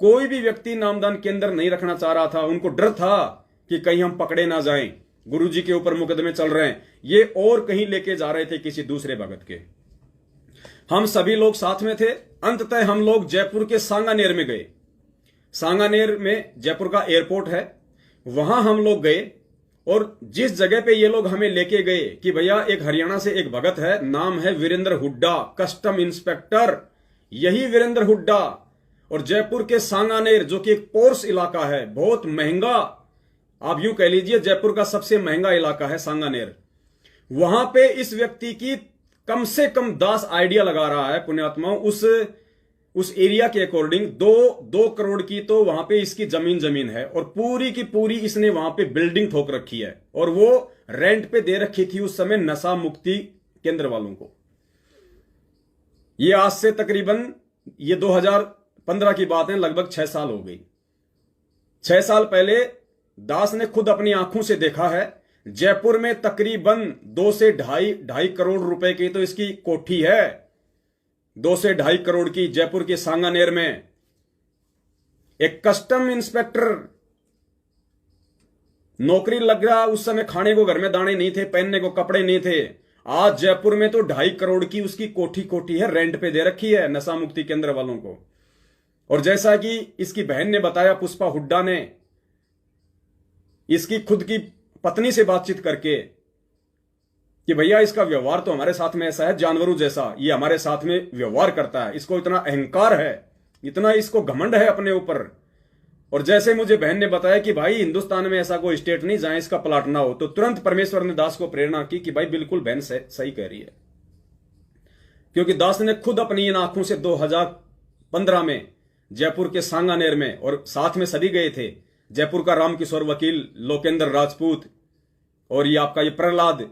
कोई भी व्यक्ति नामदान केंद्र नहीं रखना चाह रहा था। उनको डर था कि कहीं हम पकड़े ना जाएं, गुरुजी के ऊपर मुकदमे चल रहे हैं, ये और कहीं लेके जा रहे थे किसी दूसरे भगत के। हम सभी लोग साथ में थे। अंततः हम लोग जयपुर के सांगानेर में गए। सांगानेर में जयपुर का एयरपोर्ट है, वहां हम लोग गए, और जिस जगह पे ये लोग हमें लेके गए कि भैया एक हरियाणा से एक भगत है, नाम है वीरेंद्र हुड्डा, कस्टम इंस्पेक्टर, यही वीरेंद्र हुड्डा। और जयपुर के सांगानेर, जो कि एक पोर्स इलाका है, बहुत महंगा, आप यूं कह लीजिए जयपुर का सबसे महंगा इलाका है सांगानेर, वहां पे इस व्यक्ति की कम से कम 10 आइडिया लगा रहा है पुण्यात्माओं। उस एरिया के अकॉर्डिंग 2 करोड़ की तो वहां पे इसकी जमीन है, और पूरी की पूरी इसने वहां पे बिल्डिंग ठोक रखी है, और वो रेंट पे दे रखी थी उस समय नशा मुक्ति केंद्र वालों को। ये आज से तकरीबन ये 2015 की बात है, लगभग 6 साल हो गई। 6 साल पहले दास ने खुद अपनी आंखों से देखा है, जयपुर में तकरीबन 2 से ढाई करोड़ रुपए की तो इसकी कोठी है, 2 से ढाई करोड़ की जयपुर के सांगानेर में। एक कस्टम इंस्पेक्टर नौकरी लग रहा, उस समय खाने को घर में दाने नहीं थे, पहनने को कपड़े नहीं थे। आज जयपुर में तो 2.5 करोड़ की उसकी कोठी है, रेंट पे दे रखी है नशा मुक्ति केंद्र वालों को। और जैसा कि इसकी बहन ने बताया, पुष्पा हुड्डा ने इसकी खुद की पत्नी से बातचीत करके कि भैया इसका व्यवहार तो हमारे साथ में ऐसा है जानवरों जैसा, ये हमारे साथ में व्यवहार करता है, इसको इतना अहंकार है, इतना इसको घमंड है अपने ऊपर। और जैसे मुझे बहन ने बताया कि भाई हिंदुस्तान में ऐसा कोई स्टेट नहीं जहां इसका प्लाट ना हो, तो तुरंत परमेश्वर ने दास को प्रेरणा की कि भाई बिल्कुल बहन सही कह रही है, क्योंकि दास ने खुद अपनी इन आंखों से 2015 में जयपुर के सांगानेर में, और साथ में सभी गए थे, जयपुर का रामकिशोर वकील, लोकेंद्र राजपूत, और ये आपका ये प्रहलाद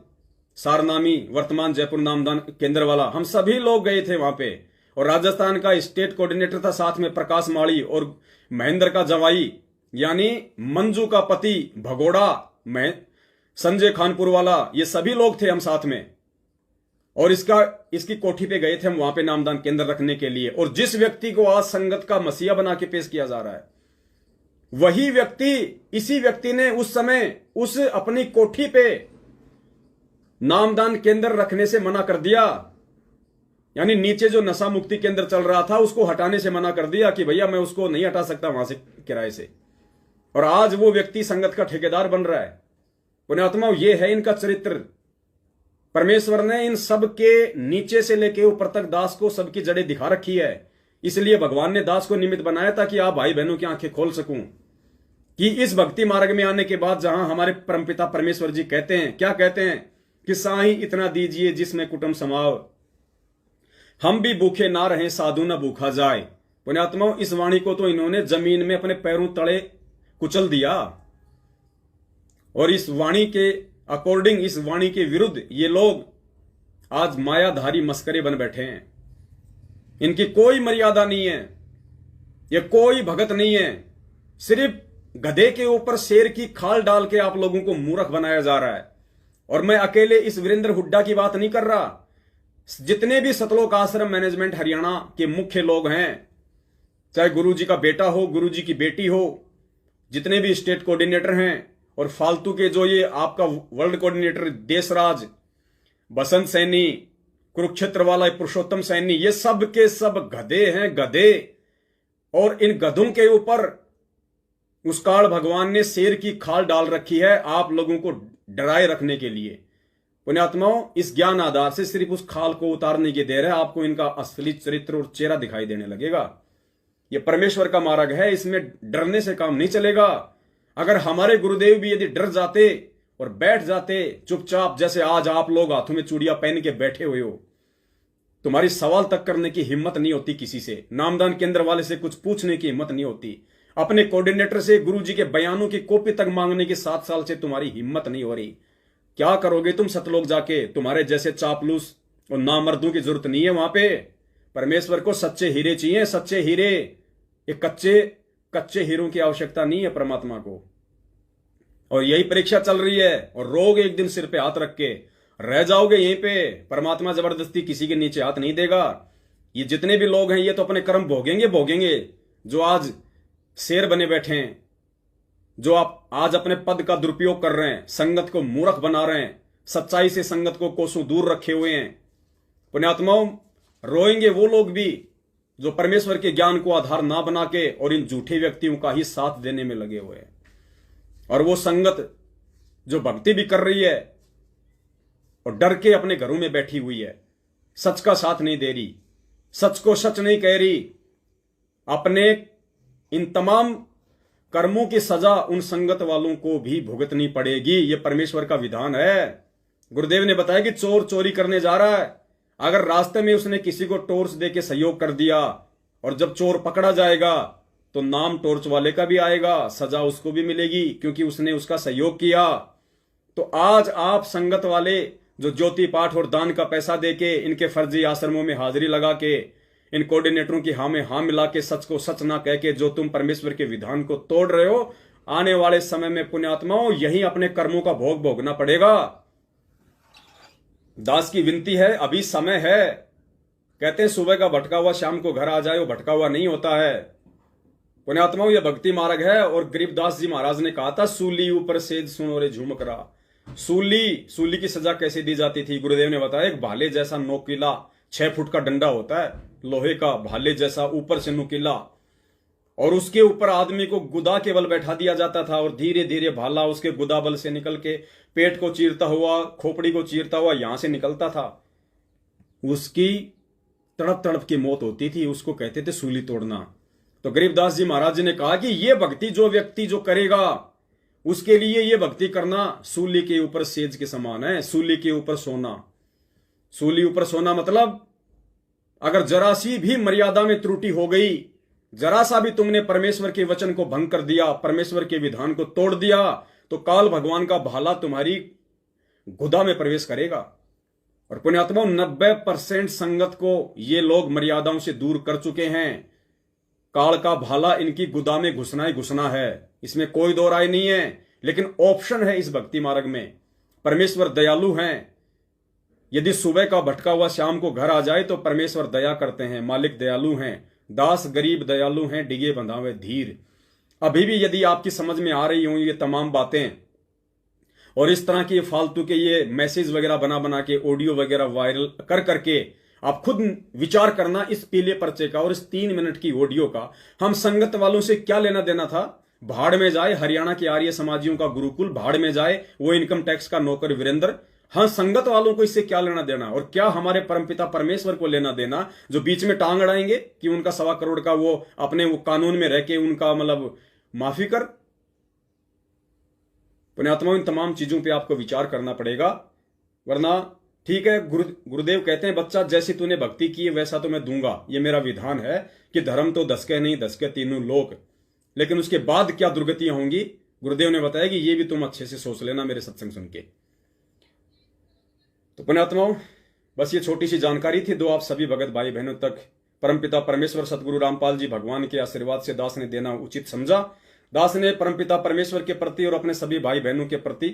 सारनामी, वर्तमान जयपुर नामदान केंद्र वाला, हम सभी लोग गए थे वहां पे। और राजस्थान का स्टेट कोऑर्डिनेटर था साथ में प्रकाश माली, और महेंद्र का जवाई यानी मंजू का पति भगोड़ा, संजय खानपुर वाला, ये सभी लोग थे हम साथ में। और इसकी कोठी पे गए थे हम वहां पे नामदान केंद्र रखने के लिए। और जिस व्यक्ति को आज संगत का मसीहा बना के पेश किया जा रहा है, वही व्यक्ति, इसी व्यक्ति ने उस समय उस अपनी कोठी पे नामदान केंद्र रखने से मना कर दिया। यानी नीचे जो नशा मुक्ति केंद्र चल रहा था उसको हटाने से मना कर दिया कि भैया मैं उसको नहीं हटा सकता वहां से किराए से। और आज वो व्यक्ति संगत का ठेकेदार बन रहा है। पुण्यात्मा, ये है इनका चरित्र। परमेश्वर ने इन सब के नीचे से लेके ऊपर तक दास को सबकी जड़ें दिखा रखी है। इसलिए भगवान ने दास को निमित्त बनाया ताकि आप भाई बहनों की आंखें खोल सकूं कि इस भक्ति मार्ग में आने के बाद जहां हमारे परमपिता परमेश्वर जी कहते हैं, क्या कहते हैं कि साईं इतना दीजिए जिसमें कुटुंब समाव, हम भी भूखे ना रहे साधु ना भूखा जाए। पुण्यात्माओं, इस वाणी को तो इन्होंने जमीन में अपने पैरों तले कुचल दिया और इस वाणी के अकॉर्डिंग, इस वाणी के विरुद्ध ये लोग आज मायाधारी मस्करे बन बैठे हैं। इनकी कोई मर्यादा नहीं है, ये कोई भगत नहीं है। सिर्फ गधे के ऊपर शेर की खाल डाल के आप लोगों को मूर्ख बनाया जा रहा है। और मैं अकेले इस वीरेंद्र हुड्डा की बात नहीं कर रहा, जितने भी सतलोक आश्रम मैनेजमेंट हरियाणा के मुख्य लोग हैं, चाहे गुरुजी का बेटा हो, गुरुजी की बेटी हो, जितने भी स्टेट कोऑर्डिनेटर हैं और फालतू के जो ये आपका वर्ल्ड कोऑर्डिनेटर देशराज, बसंत सैनी, कुरुक्षेत्र वाला पुरुषोत्तम सैनी, ये सब के सब गधे हैं, गधे। और इन गधों के ऊपर उस काल भगवान ने शेर की खाल डाल रखी है आप लोगों को डराए रखने के लिए। पुण्यात्माओं, इस ज्ञान आधार से सिर्फ उस खाल को उतारने की देर है, आपको इनका असली चरित्र और चेहरा दिखाई देने लगेगा। ये परमेश्वर का मार्ग है, इसमें डरने से काम नहीं चलेगा। अगर हमारे गुरुदेव भी यदि डर जाते और बैठ जाते चुपचाप, जैसे आज आप लोग हाथों में चूड़ियां पहन के बैठे हुए हो, तुम्हारी सवाल तक करने की हिम्मत नहीं होती, किसी से नामदान केंद्र वाले से कुछ पूछने की हिम्मत नहीं होती, अपने कोऑर्डिनेटर से गुरुजी के बयानों की कॉपी तक मांगने की 7 साल से तुम्हारी हिम्मत नहीं हो रही, क्या करोगे तुम सतलोक जाके? तुम्हारे जैसे चापलूस और नामर्दों की जरूरत नहीं है वहां पे। परमेश्वर को सच्चे हीरे चाहिए, सच्चे हीरे। ये कच्चे हीरों की आवश्यकता नहीं है परमात्मा को। और यही परीक्षा चल रही है और रोग एक दिन सिर पे हाथ रख के रह जाओगे यहीं पे। परमात्मा जबरदस्ती किसी के नीचे हाथ नहीं देगा। ये जितने भी लोग हैं ये तो अपने कर्म भोगेंगे। जो आज शेर बने बैठे हैं, जो आप आज अपने पद का दुरुपयोग कर रहे हैं, संगत को मूर्ख बना रहे हैं, सच्चाई से संगत को कोसों दूर रखे हुए हैं। पुण्यात्माओं, रोएंगे वो लोग भी जो परमेश्वर के ज्ञान को आधार ना बना के और इन झूठे व्यक्तियों का ही साथ देने में लगे हुए हैं। और वो संगत जो भक्ति भी कर रही है और डर के अपने घरों में बैठी हुई है, सच का साथ नहीं दे रही, सच को सच नहीं कह रही, अपने इन तमाम कर्मों की सजा उन संगत वालों को भी भुगतनी पड़ेगी। ये परमेश्वर का विधान है। गुरुदेव ने बताया कि चोर चोरी करने जा रहा है, अगर रास्ते में उसने किसी को टॉर्च देके सहयोग कर दिया और जब चोर पकड़ा जाएगा तो नाम टॉर्च वाले का भी आएगा, सजा उसको भी मिलेगी क्योंकि उसने उसका सहयोग किया। तो आज आप संगत वाले जो ज्योति पाठ और दान का पैसा देके इनके फर्जी आश्रमों में हाजिरी लगा के इन कोऑर्डिनेटरों की हाँ में हाँ मिला के सच को सच ना कह के जो तुम परमेश्वर के विधान को तोड़ रहे हो, आने वाले समय में पुण्यात्माओं यही अपने कर्मों का भोग भोगना पड़ेगा। दास की विनती है, अभी समय है। कहते हैं सुबह का भटका हुआ शाम को घर आ जाए, वो भटका हुआ नहीं होता है। पुण्यात्माओं, यह भक्ति मार्ग है। और गरीबदास जी महाराज ने कहा था, सूली ऊपर सेज सुनो रे झुमकरा। सूली की सजा कैसे दी जाती थी? गुरुदेव ने बताया, एक भाले जैसा नोकीला 6 फुट का डंडा होता है, लोहे का, भाले जैसा, ऊपर से नुकीला, और उसके ऊपर आदमी को गुदा के बल बैठा दिया जाता था और धीरे धीरे भाला उसके गुदा बल से निकल के पेट को चीरता हुआ, खोपड़ी को चीरता हुआ यहां से निकलता था। उसकी तड़प तड़प की मौत होती थी, उसको कहते थे सूली तोड़ना। तो गरीबदास जी महाराज जी ने कहा कि यह भक्ति जो व्यक्ति जो करेगा उसके लिए यह भक्ति करना सूली के ऊपर सेज के समान है। सूली के ऊपर सोना, सूली ऊपर सोना मतलब अगर जरा सी भी मर्यादा में त्रुटि हो गई, जरा सा भी तुमने परमेश्वर के वचन को भंग कर दिया, परमेश्वर के विधान को तोड़ दिया, तो काल भगवान का भाला तुम्हारी गुदा में प्रवेश करेगा। और पुण्यात्माओं, 90% संगत को ये लोग मर्यादाओं से दूर कर चुके हैं। काल का भाला इनकी गुदा में घुसना ही घुसना है, इसमें कोई दो राय नहीं है। लेकिन ऑप्शन है इस भक्ति मार्ग में। परमेश्वर दयालु हैं। यदि सुबह का भटका हुआ शाम को घर आ जाए तो परमेश्वर दया करते हैं, मालिक दयालु हैं। दास गरीब दयालु हैं, डिगे बंधावे धीर। अभी भी यदि आपकी समझ में आ रही हों ये तमाम बातें और इस तरह के फालतू के ये मैसेज वगैरह बना बना के ऑडियो वगैरह वायरल कर करके आप खुद विचार करना इस पीले पर्चे का और इस 3 मिनट की ऑडियो का हम संगत वालों से क्या लेना देना था। भाड़ में जाए हरियाणा के आर्य समाजियों का गुरुकुल, भाड़ में जाए वो इनकम टैक्स का नौकर वीरेंद्र। हाँ, संगत वालों को इससे क्या लेना देना और क्या हमारे परमपिता परमेश्वर को लेना देना जो बीच में टांग अड़ाएंगे कि उनका 1.25 करोड़ का वो अपने वो कानून में रह के उनका मतलब माफी कर। पुण्यात्माओं, इन तमाम चीजों पे आपको विचार करना पड़ेगा, वरना ठीक है गुरुदेव कहते हैं बच्चा जैसी तूने भक्ति की है वैसा तो मैं दूंगा, ये मेरा विधान है कि धर्म तो दसके नहीं दसके तीनों लोक, लेकिन उसके बाद क्या दुर्गतियां होंगी गुरुदेव ने बताया कि ये भी तुम अच्छे से सोच लेना मेरे सत्संग सुन के। तो पुण्यात्माओं, बस ये छोटी सी जानकारी थी, दो आप सभी भगत भाई बहनों तक परमपिता परमेश्वर सतगुरु रामपाल जी भगवान के आशीर्वाद से दास ने देना उचित समझा। दास ने परमपिता परमेश्वर के प्रति और अपने सभी भाई बहनों के प्रति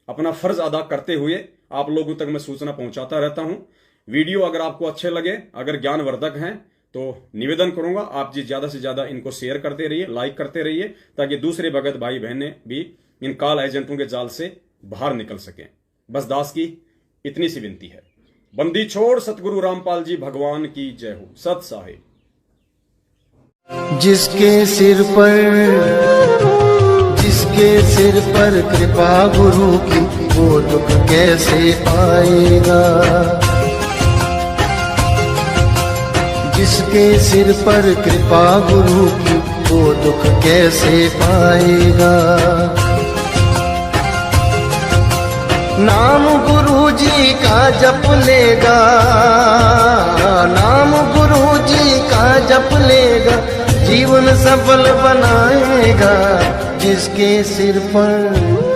अपना फर्ज अदा करते हुए आप लोगों तक मैं सूचना पहुंचाता रहता हूं। वीडियो अगर आपको अच्छे लगे, अगर ज्ञानवर्धक हैं, तो निवेदन करूंगा आप जी ज्यादा से ज्यादा इनको शेयर करते रहिए, लाइक करते रहिए, ताकि दूसरे भगत भाई बहनें भी इन काल एजेंटों के जाल से बाहर निकल सकें। बस दास की इतनी सी विनती है। बंदी छोड़ सतगुरु रामपाल जी भगवान की जय हो। सत साहिब। जिसके सिर पर कृपा गुरु की, वो दुख कैसे पाएगा। जिसके सिर पर कृपा गुरु की, वो दुख कैसे पाएगा। नाम गुरु जी का जप लेगा, नाम गुरु जी का जप लेगा, जीवन सफल बनाएगा। जिसके सिर पर